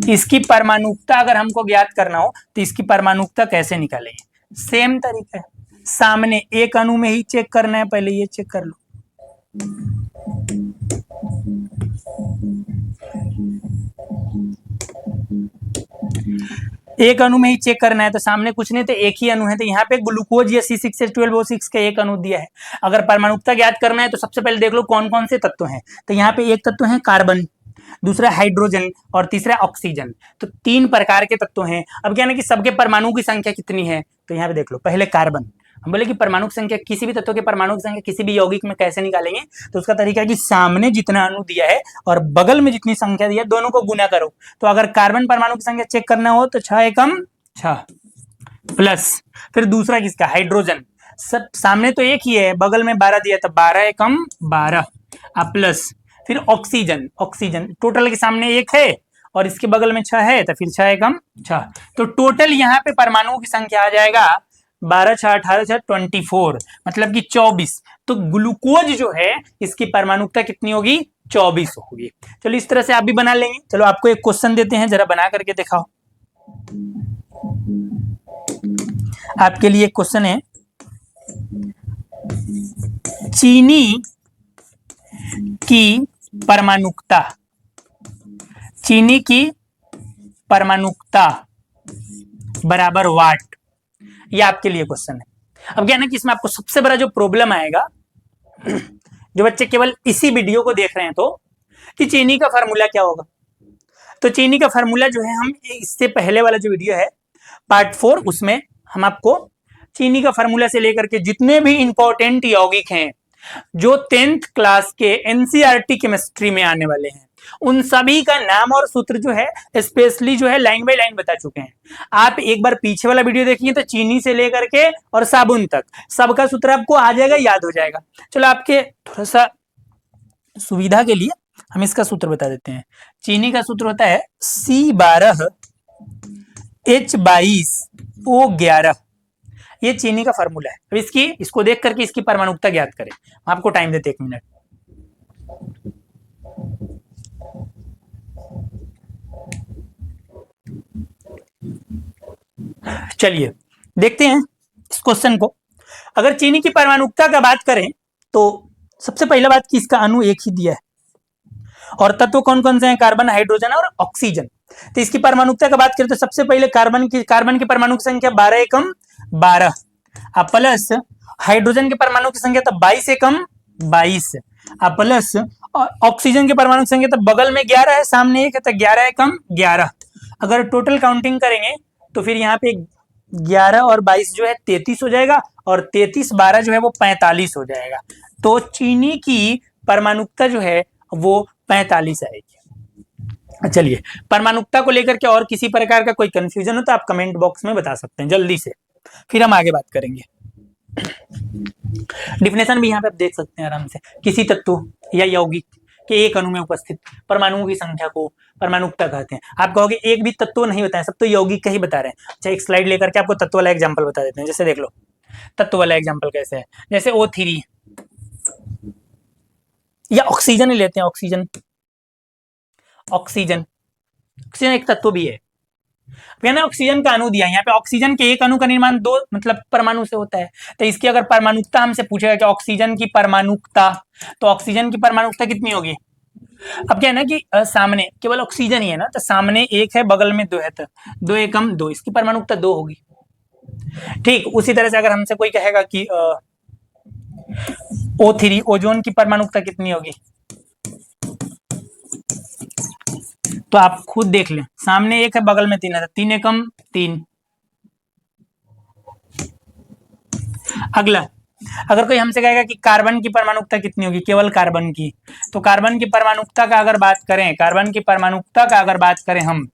इसकी परमाणुकता अगर हमको ज्ञात करना हो तो इसकी परमाणुकता कैसे निकालेंगे, सेम तरीका है, सामने एक अणु में ही चेक करना है। पहले ये चेक कर लो, एक अणु में ही चेक करना है, तो सामने कुछ नहीं, तो एक ही अणु है, तो यहाँ पे ग्लूकोज या C6H12O6 का एक अणु दिया है। अगर परमाणुकता ज्ञात करना है तो सबसे पहले देख लो कौन कौन से तत्व हैं, तो यहाँ पे एक तत्व है कार्बन, दूसरा हाइड्रोजन और तीसरा ऑक्सीजन, तो 3 प्रकार के तत्व हैं। अब क्या है ना कि सबके परमाणु की संख्या कितनी है, तो यहाँ पे देख लो, पहले कार्बन, हम बोले कि परमाणु की संख्या, किसी भी तत्व के परमाणु की संख्या किसी भी यौगिक में कैसे निकालेंगे, तो उसका तरीका है कि सामने जितना अणु दिया है और बगल में जितनी संख्या दी है, दोनों को गुना करो। तो अगर कार्बन परमाणु की संख्या चेक करना हो तो 6 एकम 6, प्लस फिर दूसरा किसका, हाइड्रोजन, सब सामने तो एक ही है, बगल में 12 दिया, तो 12 एकम 12, प्लस फिर ऑक्सीजन, ऑक्सीजन टोटल के सामने एक है और इसके बगल में 6 है, तो फिर 6 एकम 6, तो टोटल यहाँ पे परमाणुओं की संख्या आ जाएगा 12 6 18 6 24, मतलब कि 24। तो ग्लूकोज जो है इसकी परमाणुकता कितनी होगी, 24 होगी। चलो इस तरह से आप भी बना लेंगे। चलो आपको एक क्वेश्चन देते हैं, जरा बना करके दिखाओ। आपके लिए एक क्वेश्चन है, चीनी की परमाणुकता, चीनी की परमाणुकता बराबर वाट, ये आपके लिए क्वेश्चन है। अब क्या है ना कि इसमें आपको सबसे बड़ा जो प्रॉब्लम आएगा, जो बच्चे केवल इसी वीडियो को देख रहे हैं, तो कि चीनी का फार्मूला क्या होगा। तो चीनी का फार्मूला जो है, हम इससे पहले वाला जो वीडियो है पार्ट 4, उसमें हम आपको चीनी का फार्मूला से लेकर के जितने भी इंपॉर्टेंट यौगिक हैं जो 10th क्लास के एनसीईआरटी केमिस्ट्री में आने वाले हैं, उन सभी का नाम और सूत्र जो है स्पेशली जो है लाइन बाय लाइन बता चुके हैं। आप एक बार पीछे वाला वीडियो देखिए तो चीनी से लेकर के और साबुन तक सबका सूत्र आपको आ जाएगा, याद हो जाएगा। चलो आपके थोड़ा सा सुविधा के लिए हम इसका सूत्र बता देते हैं। चीनी का सूत्र होता है C12H22O11, ये चीनी का फार्मूला है। अब इसको देख करके इसकी परमाणुकता ज्ञात करें। आपको टाइम देते 1 मिनट। चलिए देखते हैं इस क्वेश्चन को। अगर चीनी की परमाणुकता का बात करें तो सबसे पहला बात कि इसका अणु एक ही दिया है और तत्व कौन कौन से हैं, कार्बन, हाइड्रोजन और ऑक्सीजन। तो इसकी परमाणुकता का बात करें तो सबसे पहले कार्बन की परमाणु की संख्या 12 एकम 12, प्लस हाइड्रोजन के परमाणु की संख्या तो 22 एकम 22, प्लस ऑक्सीजन के परमाणु की संख्या तो बगल में 11 है, सामने एक है, तो 11 एकम 11। अगर टोटल काउंटिंग करेंगे तो फिर यहाँ पे 11 और 22 जो है 33 हो जाएगा, और 33 12 जो है वो 45 हो जाएगा। तो चीनी की परमाणुकता जो है वो 45 आएगी। चलिए, परमाणुकता को लेकर के और किसी प्रकार का कोई कंफ्यूजन हो तो आप कमेंट बॉक्स में बता सकते हैं जल्दी से, फिर हम आगे बात करेंगे। डिफिनेशन भी यहाँ पे आप देख सकते हैं आराम से। किसी तत्व या यौगिक के एक अणु में उपस्थित परमाणुओं की संख्या को परमाणुकता कहते हैं। आप कहोगे एक भी तत्व नहीं बताया, सब तो यौगिक का ही बता रहे हैं। अच्छा, एक स्लाइड लेकर के आपको तत्व वाला एग्जांपल बता देते हैं। जैसे देख लो तत्व वाला एग्जांपल कैसे है। जैसे O3 या ऑक्सीजन ही लेते हैं। ऑक्सीजन ऑक्सीजन ऑक्सीजन एक तत्व भी है। मैंने ऑक्सीजन का अणु दिया, यहाँ पे ऑक्सीजन के एक अणु का निर्माण दो मतलब परमाणु से होता है। तो इसकी अगर परमाणुकता हमसे पूछेगा कि ऑक्सीजन की परमाणुकता, तो ऑक्सीजन की परमाणुकता कितनी होगी। अब क्या है ना कि सामने केवल ऑक्सीजन ही है ना, तो सामने एक है बगल में दो है, तो 2 एकम 2, इसकी परमाणुकता 2 होगी। ठीक उसी तरह से अगर हमसे कोई कहेगा कि O3 ओजोन की परमाणुकता कितनी होगी, तो आप खुद देख लें। सामने एक है बगल में 3 है, 3 एकम 3। अगला, अगर कोई हमसे कहेगा कि कार्बन की परमाणुकता कितनी होगी, केवल कार्बन की, तो कार्बन की परमाणुकता का अगर बात करें, कार्बन की परमाणुकता का अगर बात करें हम,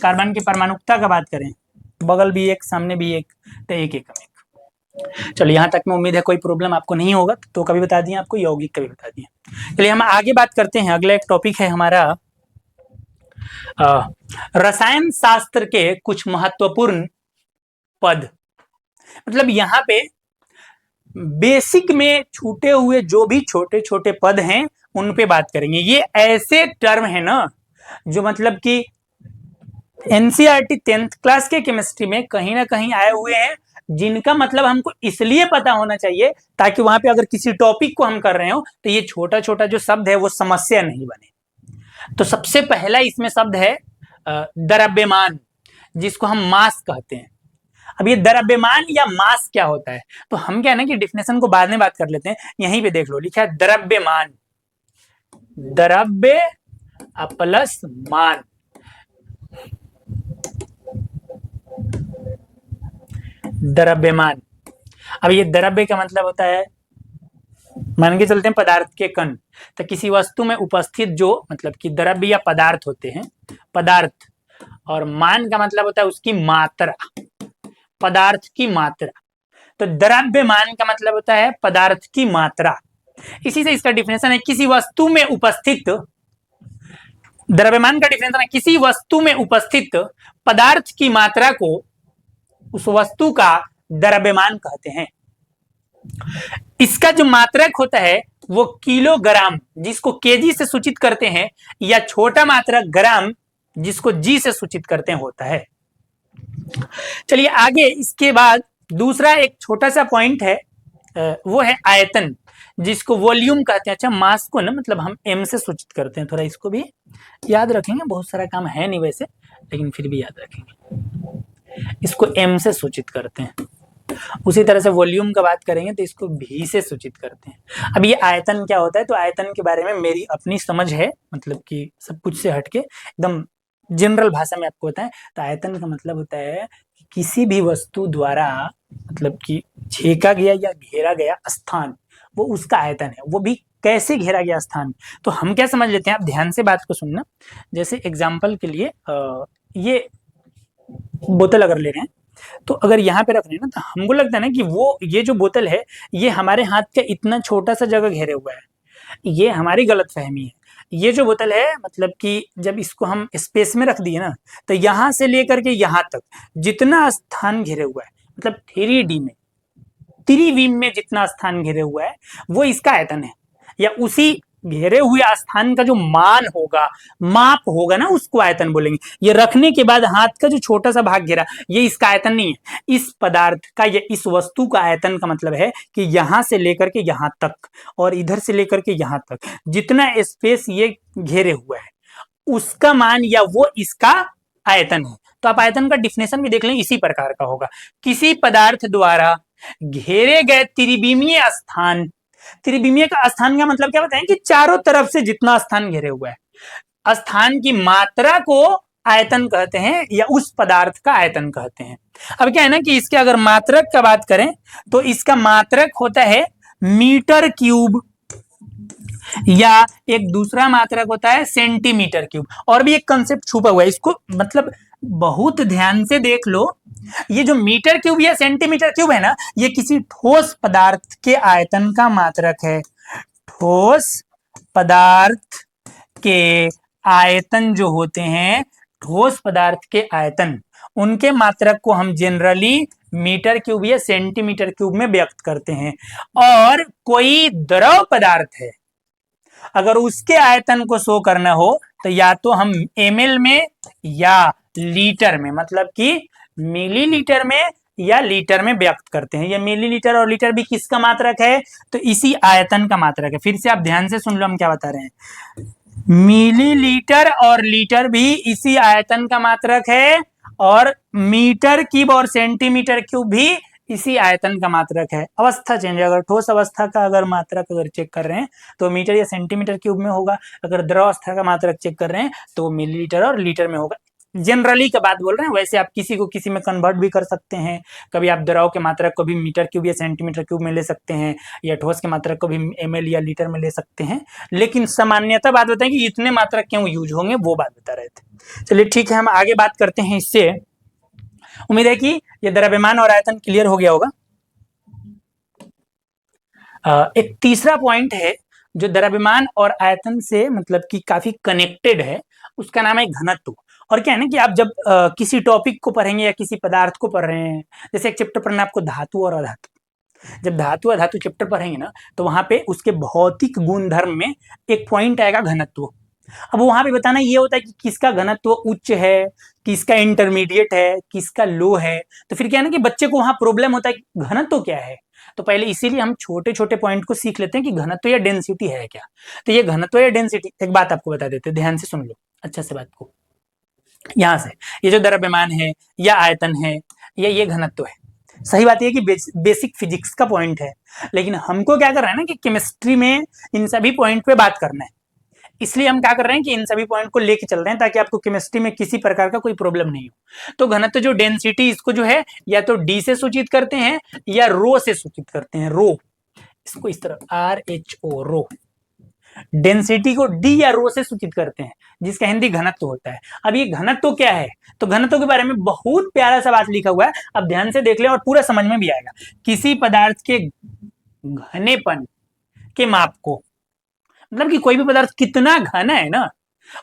कार्बन की परमाणुकता का बात करें, बगल भी एक सामने भी एक, तो एक एकम एक। चलिए, यहाँ तक में उम्मीद है कोई प्रॉब्लम आपको नहीं होगा। तो कभी बता दिए आपको, यौगिक कभी बता दिए। चलिए हम आगे बात करते हैं। अगला एक टॉपिक है हमारा रसायन शास्त्र के कुछ महत्वपूर्ण पद। मतलब यहाँ पे बेसिक में छूटे हुए जो भी छोटे छोटे पद हैं उन पे बात करेंगे। ये ऐसे टर्म है ना जो मतलब कि एनसीईआरटी 10th क्लास के केमिस्ट्री में कहीं ना कहीं आए हुए हैं, जिनका मतलब हमको इसलिए पता होना चाहिए ताकि वहां पे अगर किसी टॉपिक को हम कर रहे हो तो ये छोटा छोटा जो शब्द है वो समस्या नहीं बने। तो सबसे पहला इसमें शब्द है द्रव्यमान, जिसको हम मास कहते हैं। अब ये द्रव्यमान या मास क्या होता है, तो हम क्या है ना कि डिफिनेशन को बाद में बात कर लेते हैं। यहीं पे देख लो, लिखा है द्रव्यमान, द्रव्य प्लस मान। द्रव्यमान, अब ये द्रव्य का मतलब होता है, मान के चलते हैं पदार्थ के कण, तो किसी वस्तु में उपस्थित जो मतलब कि द्रव्य या पदार्थ होते हैं, पदार्थ। और मान का मतलब होता है उसकी मात्रा, पदार्थ की मात्रा। तो द्रव्यमान का मतलब होता है पदार्थ की मात्रा। इसी से इसका डिफिनेशन है किसी वस्तु में उपस्थित, द्रव्यमान का डिफिनेशन है किसी वस्तु में उपस्थित पदार्थ की मात्रा को उस वस्तु का द्रव्यमान कहते हैं। इसका जो मात्रक होता है वो किलोग्राम, जिसको केजी से सूचित करते हैं, या छोटा मात्रक ग्राम, जिसको जी से सूचित करते हैं, होता है। चलिए आगे, इसके बाद दूसरा एक छोटा सा पॉइंट है, वो है आयतन, जिसको वॉल्यूम कहते हैं। अच्छा, मास को ना मतलब हम एम से सूचित करते हैं, थोड़ा इसको भी याद रखेंगे। बहुत सारा काम है नहीं वैसे, लेकिन फिर भी याद रखेंगे। इसको एम से सूचित करते हैं। उसी तरह से वॉल्यूम का बात करेंगे तो इसको भी से सूचित करते हैं। अब ये आयतन क्या होता है, तो आयतन के बारे में मेरी अपनी समझ है, मतलब कि सब कुछ से हटके एकदम जनरल भाषा में आपको बताएं तो आयतन का मतलब होता है कि किसी भी वस्तु द्वारा मतलब कि छेका गया या घेरा गया स्थान, वो उसका आयतन है। वो भी कैसे घेरा गया स्थान, तो हम क्या समझ लेते हैं, आप ध्यान से बात को सुनना। जैसे एग्जाम्पल के लिए ये बोतल अगर ले रहे हैं, तो अगर यहाँ पे रख रहे हैं ना, तो हमको लगता है ना कि वो ये जो बोतल है ये हमारे हाथ का इतना छोटा सा जगह घेरे हुआ है। ये हमारी गलत फहमी है। ये जो बोतल है मतलब कि जब इसको हम स्पेस में रख दिए ना, तो यहाँ से लेकर के यहाँ तक जितना स्थान घेरे हुआ है, मतलब 3D में, त्रिविम में जितना स्थान घेरे हुआ है वो इसका आयतन है। या उसी घेरे हुए स्थान का जो मान होगा, माप होगा ना, उसको आयतन बोलेंगे। ये रखने के बाद हाथ का जो छोटा सा भाग घेरा, ये इसका आयतन नहीं है। इस पदार्थ का या इस वस्तु का आयतन का मतलब है कि यहां से लेकर के यहां तक और इधर से लेकर के यहां तक जितना स्पेस ये घेरे हुआ है, उसका मान या वो इसका आयतन है। तो आप आयतन का डिफिनेशन भी देख लें, इसी प्रकार का होगा। किसी पदार्थ द्वारा घेरे गए त्रिविमीय स्थान, त्रिविमीय का स्थान का मतलब क्या बताएं कि चारों तरफ से जितना स्थान घेरे हुआ है, स्थान की मात्रा को आयतन कहते हैं या उस पदार्थ का आयतन कहते हैं। अब क्या है ना कि इसके अगर मात्रक का बात करें तो इसका मात्रक होता है मीटर क्यूब, या एक दूसरा मात्रक होता है सेंटीमीटर क्यूब। और भी एक कंसेप्ट छुपा हुआ है, इसको मतलब बहुत ध्यान से देख लो। ये जो मीटर क्यूब या सेंटीमीटर क्यूब है ना, ये किसी ठोस पदार्थ के आयतन का मात्रक है। ठोस पदार्थ के आयतन जो होते हैं, ठोस पदार्थ के आयतन, उनके मात्रक को हम जनरली मीटर क्यूब या सेंटीमीटर क्यूब में व्यक्त करते हैं। और कोई द्रव पदार्थ है, अगर उसके आयतन को शो करना हो तो या तो हम ml में या लीटर में, मतलब कि मिलीलीटर में या लीटर में व्यक्त करते हैं। ये मिलीलीटर और लीटर भी किसका मात्रक है? तो इसी आयतन का मात्रक है। फिर से आप ध्यान से सुन लो हम क्या बता रहे हैं। मिलीलीटर और लीटर भी इसी आयतन का मात्रक है, और मीटर क्यूब और सेंटीमीटर क्यूब भी इसी आयतन का मात्रक है। अवस्था चेंज, अगर ठोस अवस्था का अगर मात्रक अगर चेक कर रहे हैं तो मीटर या सेंटीमीटर क्यूब में होगा, अगर द्रव अवस्था का मात्रक चेक कर रहे हैं तो मिलीलीटर और लीटर में होगा। जनरली का बात बोल रहे हैं, वैसे आप किसी को किसी में कन्वर्ट भी कर सकते हैं। कभी आप द्रव के मात्रक को भी मीटर क्यूब या सेंटीमीटर क्यूब में ले सकते हैं, या ठोस के मात्रक को भी ml या लीटर में ले सकते हैं। लेकिन सामान्यतः बात बताएं कि इतने मात्रक क्यों यूज होंगे, वो बात बता रहे थे। चलिए ठीक है, हम आगे बात करते हैं इससे। उम्मीद है कि ये द्रव्यमान और आयतन क्लियर हो गया होगा। एक तीसरा पॉइंट है जो द्रव्यमान और आयतन से मतलब कि काफी कनेक्टेड है, उसका नाम है घनत्व। और क्या है ना कि आप जब किसी टॉपिक को पढ़ेंगे या किसी पदार्थ को पढ़ रहे हैं, जैसे एक चैप्टर पढ़ना आपको धातु और अधातु, जब धातु अधातु चैप्टर पढ़ेंगे ना तो वहां पे उसके भौतिक गुणधर्म में एक पॉइंट आएगा घनत्व। अब वहां पे बताना ये होता है कि किसका घनत्व उच्च है, किसका इंटरमीडिएट है, किसका लो है। तो फिर क्या है ना कि बच्चे को वहां प्रॉब्लम होता है कि घनत्व क्या है। तो पहले इसीलिए हम छोटे छोटे पॉइंट को सीख लेते हैं कि घनत्व या डेंसिटी है क्या। तो ये घनत्व या डेंसिटी, एक बात आपको बता देते हैं, ध्यान से सुन लो अच्छा से बात को। यहां से ये जो द्रव्यमान है या आयतन है या ये घनत्व है, सही बात यह कि बेसिक फिजिक्स का पॉइंट है, लेकिन हमको क्या कर रहा है ना कि केमिस्ट्री में इन सभी पॉइंट पे बात करना है। इसलिए हम क्या कर रहे हैं कि इन सभी पॉइंट को लेके चल रहे हैं ताकि आपको केमिस्ट्री में किसी प्रकार का कोई प्रॉब्लम नहीं हो। तो घनत्व जो डेंसिटी, इसको जो है या तो डी से सूचित करते हैं या रो से सूचित करते हैं। रो, इसको इस तरह RHO, रो। डेंसिटी को डी या रो से सूचित करते हैं, जिसका हिंदी घनत्व होता है। अब ये घनत्व क्या है, तो घनत्व के बारे में बहुत प्यारा सा बात लिखा हुआ है, अब ध्यान से देख ले और पूरा समझ में भी आएगा। किसी पदार्थ के घनेपन के माप को, मतलब कि कोई भी पदार्थ कितना घना है ना,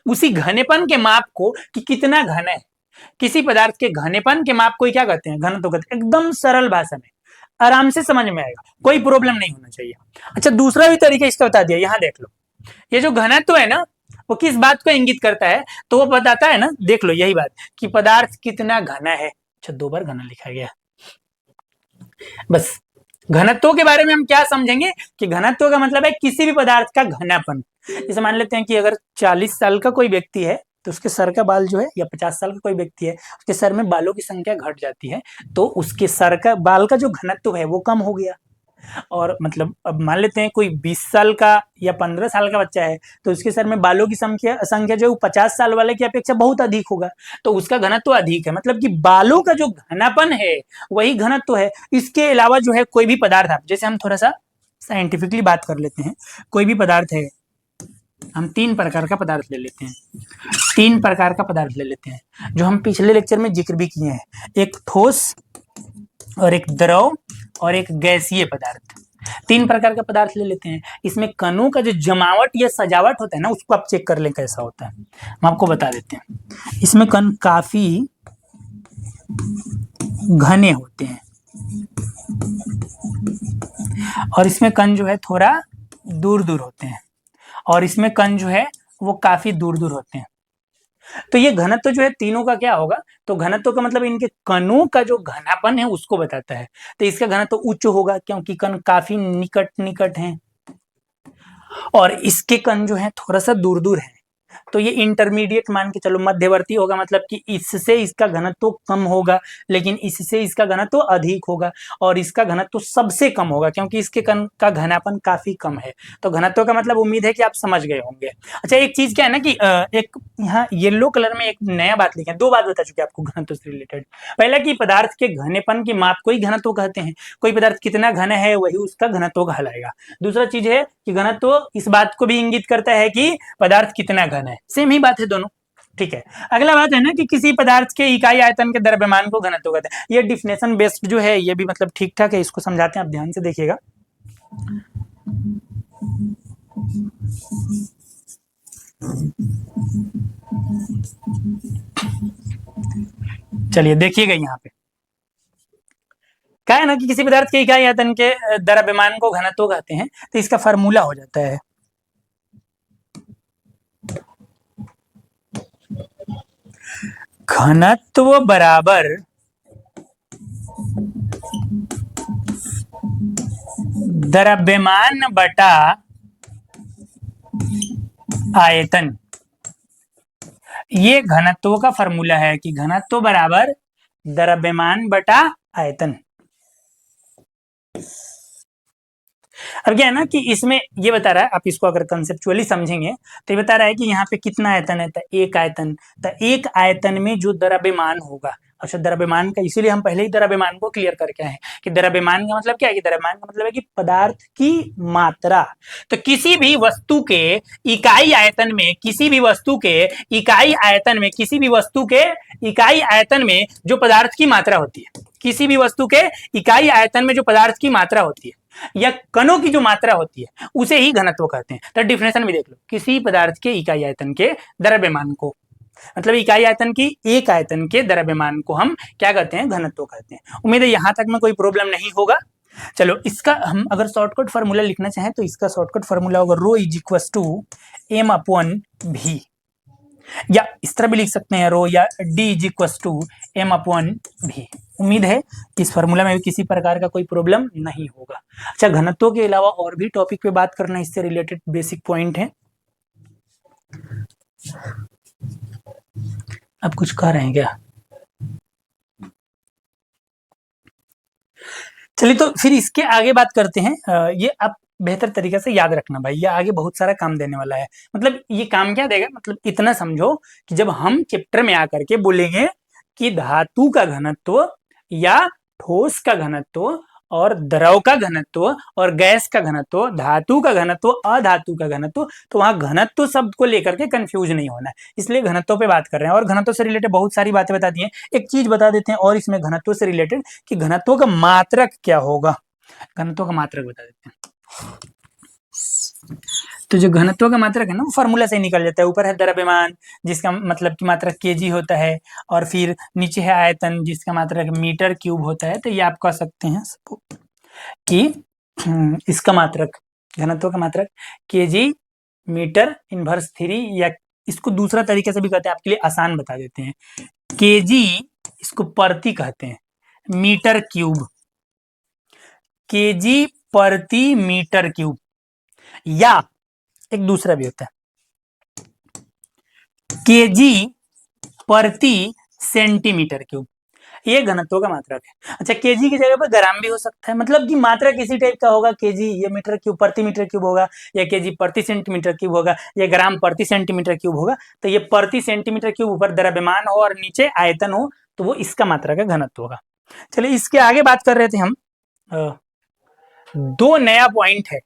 उसी घनेपन के माप को कि कितना घना है, किसी पदार्थ के घनेपन के माप को क्या कहते हैं? घनत्व कहते हैं। एकदम सरल भाषा में आराम से समझ में आएगा, कोई प्रॉब्लम नहीं होना चाहिए। अच्छा, दूसरा भी तरीका इसका बता दिया, यहां देख लो। ये जो घनत्व है ना, वो किस बात को इंगित करता है? तो वो बताता है ना, देख लो यही बात कि पदार्थ कितना घना है। अच्छा, 2 बार घना लिखा गया। बस घनत्व के बारे में हम क्या समझेंगे कि घनत्व का मतलब है किसी भी पदार्थ का घनापन। जैसे मान लेते हैं कि अगर 40 साल का कोई व्यक्ति है तो उसके सर का बाल जो है, या 50 साल का कोई व्यक्ति है उसके सर में बालों की संख्या घट जाती है, तो उसके सर का बाल का जो घनत्व है वो कम हो गया। और मतलब अब मान लेते हैं कोई 20 साल का या 15 साल का बच्चा है तो उसके सर में बालों की संख्या जो 50 साल वाले की अपेक्षा बहुत अधिक होगा, तो उसका घनत्व अधिक है। मतलब कि बालों का जो घनापन है वही घनत्व है। इसके अलावा जो है कोई भी पदार्थ, आप जैसे हम थोड़ा सा साइंटिफिकली बात कर लेते हैं, कोई भी पदार्थ है, हम 3 प्रकार का पदार्थ ले लेते हैं, 3 प्रकार का पदार्थ ले लेते हैं जो हम पिछले लेक्चर में जिक्र भी किए हैं, एक ठोस और एक द्रव और एक गैसीय पदार्थ। 3 प्रकार का पदार्थ ले लेते हैं। इसमें कणों का जो जमावट या सजावट होता है ना, उसको आप चेक कर लें कैसा होता है, हम आपको बता देते हैं। इसमें कण काफी घने होते हैं और इसमें कण जो है थोड़ा दूर दूर होते हैं, और इसमें कण जो है वो काफी दूर दूर होते हैं। तो ये घनत्व जो है तीनों का क्या होगा, तो घनत्व का मतलब इनके कणों का जो घनापन है उसको बताता है। तो इसका घनत्व उच्च होगा क्योंकि कण काफी निकट निकट हैं, और इसके कण जो है थोड़ा सा दूर दूर है। तो ये इंटरमीडिएट मान के चलो, मध्यवर्ती होगा, मतलब कि इससे इसका घनत्व कम होगा लेकिन इससे इसका घनत्व अधिक होगा, और इसका घनत्व सबसे कम होगा क्योंकि इसके का घनापन काफी कम है। तो घनत्व का मतलब उम्मीद है कि आप समझ गए होंगे। अच्छा, एक चीज क्या है ना कि एक यहाँ येलो कलर में एक नया बात लिखा है, दो बात बता चुके आपको घनत्व से रिलेटेड। पहला कि पदार्थ के घनेपन की माप को ही घनत्व कहते हैं, कोई पदार्थ कितना घन है वही उसका घनत्व कहलाएगा। दूसरा चीज है कि घनत्व इस बात को भी इंगित करता है कि पदार्थ कितना घन है, सेम ही बात है दोनों। ठीक है, अगला बात है ना कि किसी पदार्थ के इकाई आयतन के द्रव्यमान को घनत्व कहते हैं। ये डिफिनेशन बेस्ड जो है ये भी मतलब ठीक ठाक है, इसको समझाते हैं, आप ध्यान से देखिएगा। चलिए देखिएगा, यहाँ पे क्या है ना कि किसी पदार्थ के इकाई आयतन के द्रव्यमान को घनत्व कहते हैं, तो इसका फार्मूला हो जाता है घनत्व बराबर द्रव्यमान बटा आयतन। ये घनत्व का फार्मूला है कि घनत्व बराबर द्रव्यमान बटा आयतन। अब क्या है ना कि इसमें ये बता रहा है, आप इसको अगर कंसेप्चुअली समझेंगे तो ये बता रहा है कि यहाँ पे कितना आयतन है, तो एक आयतन। तो एक आयतन में जो द्रव्यमान होगा, अच्छा द्रव्यमान का इसीलिए हम पहले ही द्रव्यमान को क्लियर करके आए कि द्रव्यमान का मतलब क्या है, कि द्रव्यमान का मतलब है कि पदार्थ की मात्रा। तो किसी भी वस्तु के इकाई आयतन में, किसी भी वस्तु के इकाई आयतन में, किसी भी वस्तु के इकाई आयतन में जो पदार्थ की मात्रा होती है, किसी भी वस्तु के इकाई आयतन में जो पदार्थ की मात्रा होती है या कणों की जो मात्रा होती है उसे ही घनत्व कहते हैं। तो डिफिनेशन भी देख लो, किसी पदार्थ के इकाई आयतन के द्रव्यमान को, मतलब इकाई आयतन की एक आयतन के द्रव्यमान को हम क्या कहते हैं, घनत्व कहते हैं। उम्मीद है यहां तक में कोई प्रॉब्लम नहीं होगा। चलो, इसका हम अगर शॉर्टकट फार्मूला लिखना चाहें तो इसका शॉर्टकट फार्मूला होगा rho is equal to M upon V, या इस तरह भी लिख सकते हैं रो या D is equal to M upon भी। उम्मीद है कि इस फार्मूला में भी किसी प्रकार का कोई प्रॉब्लम नहीं होगा। अच्छा, घनत्व के अलावा और भी टॉपिक पे बात करना, इससे रिलेटेड बेसिक पॉइंट है। आप कुछ कह रहे हैं क्या? चलिए, तो फिर इसके आगे बात करते हैं। ये आप बेहतर तरीके से याद रखना भाई, ये आगे बहुत सारा काम देने वाला है। मतलब ये काम क्या देगा, मतलब इतना समझो कि जब हम चैप्टर में आकर के बोलेंगे कि धातु का घनत्व या ठोस का घनत्व और द्रव का घनत्व और गैस का घनत्व, धातु का घनत्व, अधातु का घनत्व, तो वहां घनत्व शब्द को लेकर के कंफ्यूज नहीं होना है, इसलिए घनत्व पे बात कर रहे हैं। और घनत्व से रिलेटेड बहुत सारी बातें बता दी हैं। एक चीज बता देते हैं और इसमें घनत्व से रिलेटेड कि घनत्व का मात्रक क्या होगा, घनत्व का मात्रक बता देते हैं। तो जो घनत्व का मात्रक है ना, वो फार्मूला से निकल जाता है। ऊपर है द्रव्यमान जिसका मतलब की मात्रक केजी होता है, और फिर नीचे है आयतन जिसका मात्रक मीटर क्यूब होता है। तो ये आप कह सकते हैं कि इसका मात्रक, घनत्व का मात्रक केजी मीटर इनवर्स 3, या इसको दूसरा तरीके से भी कहते हैं, आपके लिए आसान बता देते हैं, केजी इसको प्रति कहते हैं, मीटर क्यूब, केजी प्रति मीटर क्यूब, या एक दूसरा भी होता है केजी प्रति सेंटीमीटर क्यूब। ये घनत्व का मात्रक है। अच्छा, केजी की जगह पर ग्राम भी हो सकता है, मतलब कि मात्रक इसी टाइप का होगा, केजी ये मीटर क्यूब प्रति मीटर क्यूब होगा, या केजी प्रति सेंटीमीटर क्यूब होगा, या ग्राम प्रति सेंटीमीटर क्यूब होगा। तो ये प्रति सेंटीमीटर क्यूब ऊपर द्रव्यमान हो और नीचे आयतन हो, तो वो इसका मात्रक है, घनत्व होगा। चलिए, इसके आगे बात कर रहे थे हम, दो नया पॉइंट है,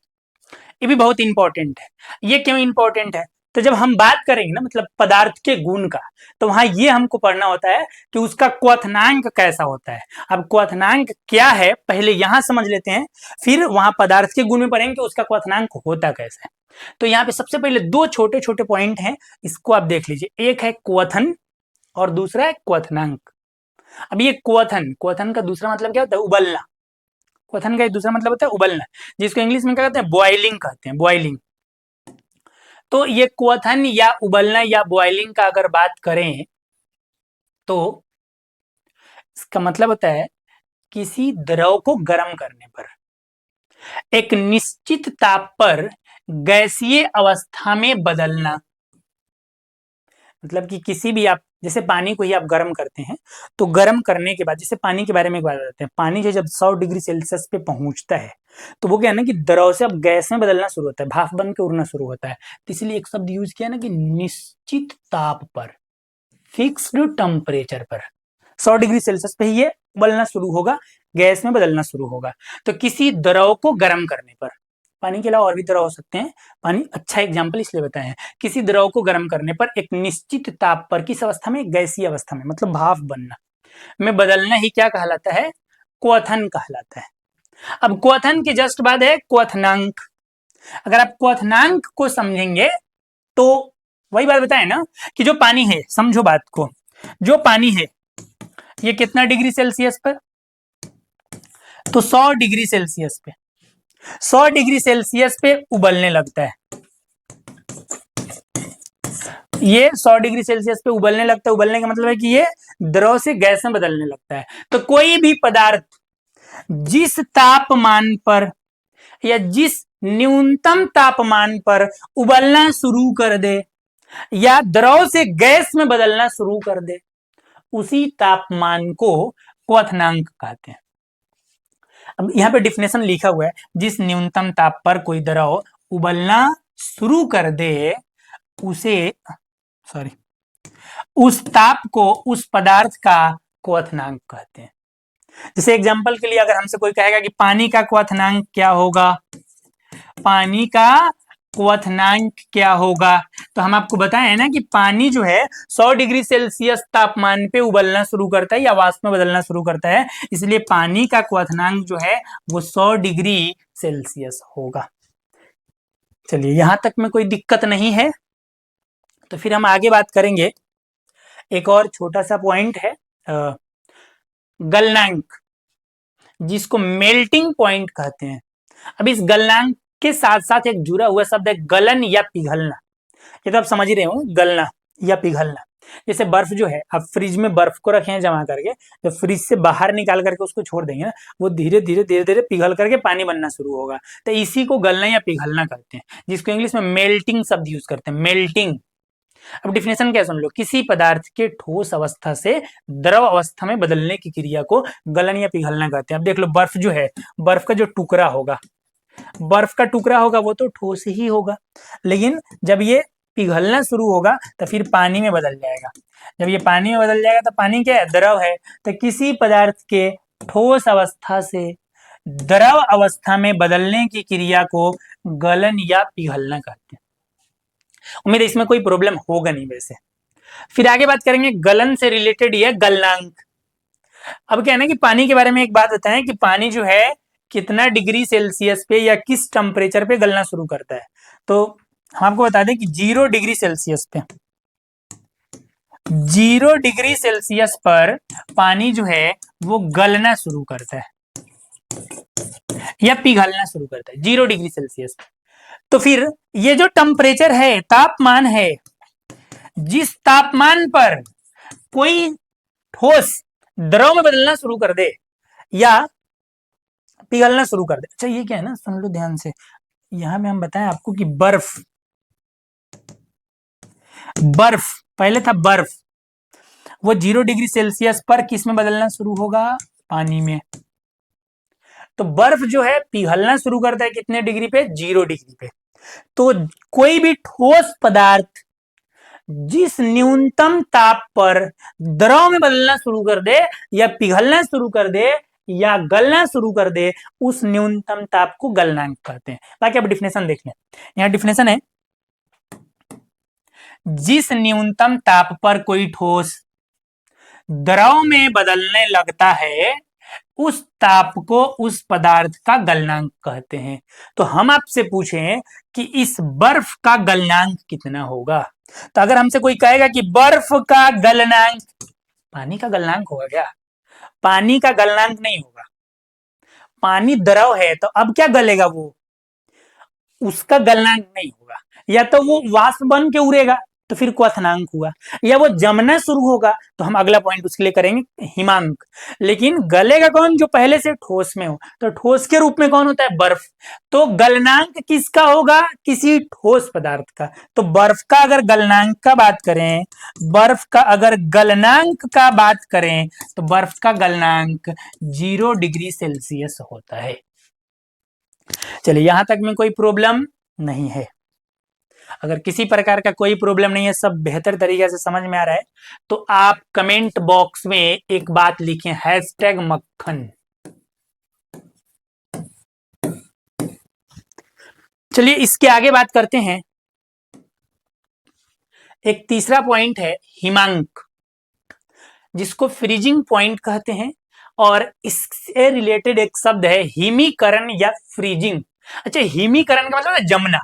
ये भी बहुत इंपॉर्टेंट है। ये क्यों इंपॉर्टेंट है, तो जब हम बात करेंगे ना मतलब पदार्थ के गुण का, तो वहां ये हमको पढ़ना होता है कि उसका क्वथनांक कैसा होता है। अब क्वथनांक क्या है पहले यहां समझ लेते हैं, फिर वहां पदार्थ के गुण में पढ़ेंगे कि उसका क्वथनांक होता कैसा है। तो यहाँ पे सबसे पहले दो छोटे छोटे पॉइंट हैं, इसको आप देख लीजिए। एक है क्वथन और दूसरा है क्वथनांक। अब ये क्वथन, क्वथन का दूसरा मतलब क्या होता है, उबलना। क्वथन का एक दूसरा मतलब होता है उबलना, जिसको इंग्लिश में क्या कहते हैं, बॉइलिंग कहते हैं, बॉइलिंग। तो ये क्वथन या उबलना या बॉइलिंग का अगर बात करें तो इसका मतलब होता है किसी द्रव को गर्म करने पर एक निश्चित ताप पर गैसीय अवस्था में बदलना। मतलब कि किसी भी आप जैसे पानी को ही आप गर्म करते हैं तो गर्म करने के बाद, जैसे पानी के बारे में एक बात बताते हैं, पानी जो जब 100 डिग्री सेल्सियस पे पहुंचता है तो वो क्या है ना कि द्रव से अब गैस में बदलना शुरू होता है, भाप बन के उड़ना शुरू होता है। तो इसलिए एक शब्द यूज किया ना कि निश्चित ताप पर, फिक्स्ड टेम्परेचर पर 100 डिग्री सेल्सियस पे ही ये उबलना शुरू होगा, गैस में बदलना शुरू होगा। तो किसी द्रव को गर्म करने पर, पानी के अलावा और भी द्रव हो सकते हैं, पानी अच्छा एग्जाम्पल इसलिए बताए हैं, किसी द्रव को गर्म करने पर एक निश्चित ताप पर, किस अवस्था में, गैसीय अवस्था में, मतलब भाप बनना में बदलना ही क्या कहलाता है, क्वथन कहलाता है। अब क्वथन के जस्ट बाद है क्वथनांक। अगर आप क्वथनांक को समझेंगे तो वही बात बताए ना कि जो पानी है, समझो बात को, जो पानी है ये कितना डिग्री सेल्सियस पर, तो 100 डिग्री सेल्सियस पे, 100 डिग्री सेल्सियस पे उबलने लगता है। ये 100 डिग्री सेल्सियस पे उबलने लगता है, उबलने का मतलब है कि ये द्रव से गैस में बदलने लगता है। तो कोई भी पदार्थ जिस तापमान पर या जिस न्यूनतम तापमान पर उबलना शुरू कर दे या द्रव से गैस में बदलना शुरू कर दे, उसी तापमान को क्वथनांक कहते हैं। अब यहाँ पे डिफिनेशन लिखा हुआ है, जिस न्यूनतम ताप पर कोई द्रव उबलना शुरू कर दे उसे, सॉरी, उस ताप को उस पदार्थ का क्वथनांक कहते हैं। जैसे एग्जांपल के लिए अगर हमसे कोई कहेगा कि पानी का क्वथनांक क्या होगा, पानी का क्वथनांक क्या होगा, तो हम आपको बताएं ना कि पानी जो है 100 डिग्री सेल्सियस तापमान पे उबलना शुरू करता है या वाष्प में बदलना शुरू करता है, इसलिए पानी का क्वथनांक जो है वो 100 डिग्री सेल्सियस होगा। चलिए यहां तक में कोई दिक्कत नहीं है, तो फिर हम आगे बात करेंगे। एक और छोटा सा पॉइंट है गलनांक, जिसको मेल्टिंग पॉइंट कहते हैं। अब इस गलनांक के साथ साथ एक जुड़ा हुआ शब्द है गलन या पिघलना। ये तो आप समझ ही रहे हो, गलना या पिघलना। जैसे बर्फ जो है, आप फ्रिज में बर्फ को रखे हैं जमा करके, जब फ्रिज से बाहर निकाल करके उसको छोड़ देंगे ना, वो धीरे धीरे धीरे धीरे पिघल करके पानी बनना शुरू होगा। तो इसी को गलना या पिघलना करते हैं, जिसको इंग्लिश में मेल्टिंग शब्द यूज करते हैं, मेल्टिंग। अब डिफिनेशन क्या सुन लो, किसी पदार्थ के ठोस अवस्था से द्रव अवस्था में बदलने की क्रिया को गलन या पिघलना कहते हैं। अब देख लो, बर्फ जो है, बर्फ का जो टुकड़ा होगा, बर्फ का टुकड़ा होगा वो तो ठोस ही होगा, लेकिन जब ये पिघलना शुरू होगा तो फिर पानी में बदल जाएगा। जब ये पानी में बदल जाएगा तो पानी क्या है, द्रव है। तो किसी पदार्थ के ठोस अवस्था से द्रव अवस्था में बदलने की क्रिया को गलन या पिघलना कहते हैं। उम्मीद है इसमें कोई प्रॉब्लम होगा नहीं वैसे। फिर आगे बात करेंगे गलन से रिलेटेड ये गलनांक। अब क्या है ना कि पानी के बारे में एक बात बताएं कि पानी जो है कितना डिग्री सेल्सियस पे या किस टेम्परेचर पे गलना शुरू करता है। तो हम आपको बता दें कि 0 डिग्री सेल्सियस पे, 0 डिग्री सेल्सियस पर पानी जो है वो गलना शुरू करता है या पिघलना शुरू करता है, 0 डिग्री सेल्सियस। तो फिर ये जो टेम्परेचर है, तापमान है, जिस तापमान पर कोई ठोस द्रव में बदलना शुरू कर दे या पिघलना शुरू कर दे। अच्छा ये क्या है ना, सुन लो ध्यान से, यहां में हम बताएं आपको कि बर्फ, बर्फ पहले था बर्फ, वो 0 डिग्री सेल्सियस पर किस में बदलना शुरू होगा, पानी में। तो बर्फ जो है पिघलना शुरू करता है कितने डिग्री पे, 0 डिग्री पे। तो कोई भी ठोस पदार्थ जिस न्यूनतम ताप पर द्रव में बदलना शुरू कर दे या पिघलना शुरू कर दे या गलना शुरू कर दे, उस न्यूनतम ताप को गलनांक कहते हैं। बाकी अब डिफिनेशन देख लें। यहां डिफिनेशन है, जिस न्यूनतम ताप पर कोई ठोस द्रव में बदलने लगता है उस ताप को उस पदार्थ का गलनांक कहते हैं। तो हम आपसे पूछें कि इस बर्फ का गलनांक कितना होगा, तो अगर हमसे कोई कहेगा कि बर्फ का गलनांक, पानी का गलनांक होगा क्या, पानी का गलनांक नहीं होगा। पानी द्रव है तो अब क्या गलेगा, वो उसका गलनांक नहीं होगा, या तो वो वाष्प बन के उड़ेगा, तो फिर क्वथनांक हुआ, या वो जमना शुरू होगा तो हम अगला पॉइंट उसके लिए करेंगे हिमांक। लेकिन गलेगा कौन? जो पहले से ठोस में हो, तो ठोस के रूप में कौन होता है? बर्फ। तो गलनांक किसका होगा? किसी ठोस पदार्थ का। तो बर्फ का अगर गलनांक का बात करें, बर्फ का अगर गलनांक का बात करें तो बर्फ का गलनांक 0 डिग्री सेल्सियस होता है। चलिए, यहां तक में कोई प्रॉब्लम नहीं है। अगर किसी प्रकार का कोई प्रॉब्लम नहीं है, सब बेहतर तरीके से समझ में आ रहा है, तो आप कमेंट बॉक्स में एक बात लिखें, #मक्खन। चलिए इसके आगे बात करते हैं। एक तीसरा पॉइंट है हिमांक, जिसको फ्रीजिंग पॉइंट कहते हैं, और इससे रिलेटेड एक शब्द है हिमीकरण या फ्रीजिंग। अच्छा, हिमीकरण का मतलब है जमना।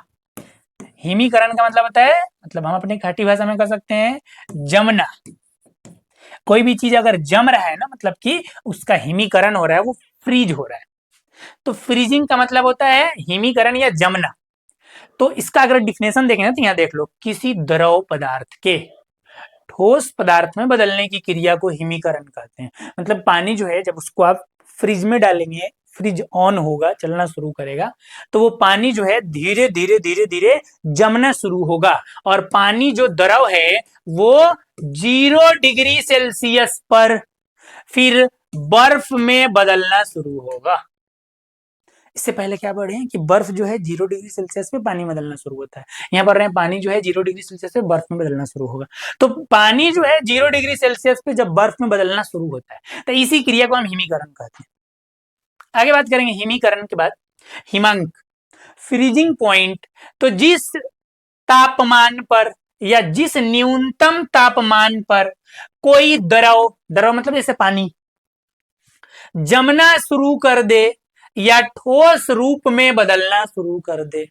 हिमीकरण का मतलब होता है, मतलब हम अपनी खाटी भाषा में कह सकते हैं जमना। कोई भी चीज अगर जम रहा है ना, मतलब कि उसका हिमीकरण हो रहा है, वो फ्रीज हो रहा है। तो फ्रीजिंग का मतलब होता है हिमीकरण या जमना। तो इसका अगर डिफिनेशन देखें तो यहाँ देख लो, किसी द्रव पदार्थ के ठोस पदार्थ में बदलने की क्रिया को हिमीकरण कहते हैं। मतलब पानी जो है, जब उसको आप फ्रिज में डालेंगे, फ्रिज ऑन होगा, चलना शुरू करेगा, तो वो पानी जो है धीरे धीरे धीरे धीरे जमना शुरू होगा, और पानी जो द्रव है वो 0 डिग्री सेल्सियस पर फिर बर्फ में बदलना शुरू होगा। इससे पहले क्या पढ़े हैं कि बर्फ जो है 0 डिग्री सेल्सियस पे पानी बदलना शुरू होता है। यहाँ पर रहे हैं पानी जो है 0 डिग्री सेल्सियस पे बर्फ में बदलना शुरू होगा। तो पानी जो है 0 डिग्री सेल्सियस पे जब बर्फ में बदलना शुरू होता है, तो इसी क्रिया को हम हिमीकरण कहते हैं। आगे बात करेंगे हिमीकरण के बाद हिमांक, फ्रीजिंग पॉइंट। तो जिस तापमान पर या जिस न्यूनतम तापमान पर कोई द्रव, द्रव मतलब जैसे पानी, जमना शुरू कर दे या ठोस रूप में बदलना शुरू कर दे,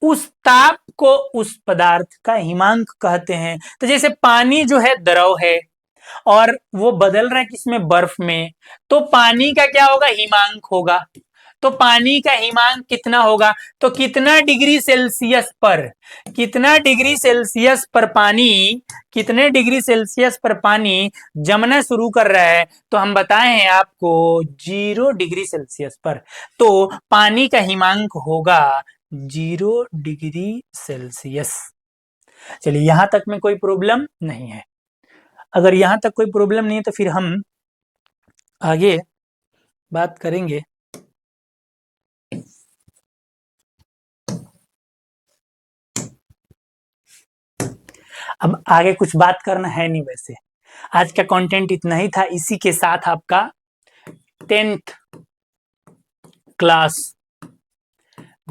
उस ताप को उस पदार्थ का हिमांक कहते हैं। तो जैसे पानी जो है द्रव है और वो बदल रहा है किसमें? बर्फ में, तो पानी का क्या होगा? हिमांक होगा। तो पानी का हिमांक कितना होगा? तो कितना डिग्री सेल्सियस पर, कितना डिग्री सेल्सियस पर पानी, कितने डिग्री सेल्सियस पर पानी जमना शुरू कर रहा है? तो हम बताए हैं आपको 0 डिग्री सेल्सियस पर। तो पानी का हिमांक होगा 0 डिग्री सेल्सियस। चलिए, यहां तक में कोई प्रॉब्लम नहीं है। अगर यहां तक कोई प्रॉब्लम नहीं है तो फिर हम आगे बात करेंगे। अब आगे कुछ बात करना है नहीं, वैसे आज का कंटेंट इतना ही था। इसी के साथ आपका 10th class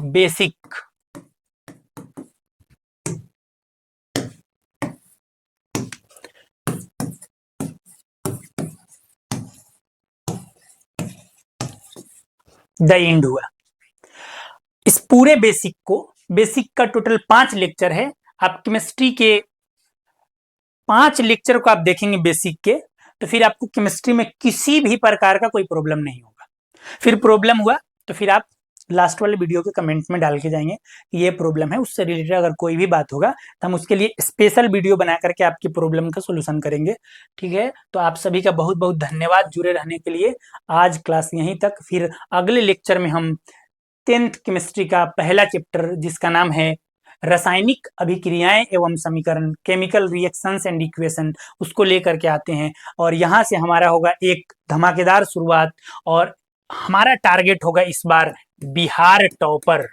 basic the end हुआ। इस पूरे बेसिक को, बेसिक का टोटल 5 लेक्चर है। आप केमिस्ट्री के 5 लेक्चर को आप देखेंगे बेसिक के, तो फिर आपको केमिस्ट्री में किसी भी प्रकार का कोई प्रॉब्लम नहीं होगा। फिर प्रॉब्लम हुआ तो फिर आप लास्ट वाले वीडियो के कमेंट में डाल के जाएंगे कि ये प्रॉब्लम है, उससे रिलेटेड अगर कोई भी बात होगा तो हम उसके लिए स्पेशल वीडियो बना करके आपकी प्रॉब्लम का सोल्यूशन करेंगे। ठीक है, तो आप सभी का बहुत बहुत धन्यवाद जुड़े रहने के लिए। आज क्लास यहीं तक, फिर अगले लेक्चर में हम 10th केमिस्ट्री का पहला चैप्टर, जिसका नाम है रासायनिक अभिक्रियाएं एवं समीकरण, केमिकल रिएक्शंस एंड इक्वेशन, उसको लेकर के आते हैं। और यहाँ से हमारा होगा एक धमाकेदार शुरुआत, और हमारा टारगेट होगा इस बार बिहार टॉपर।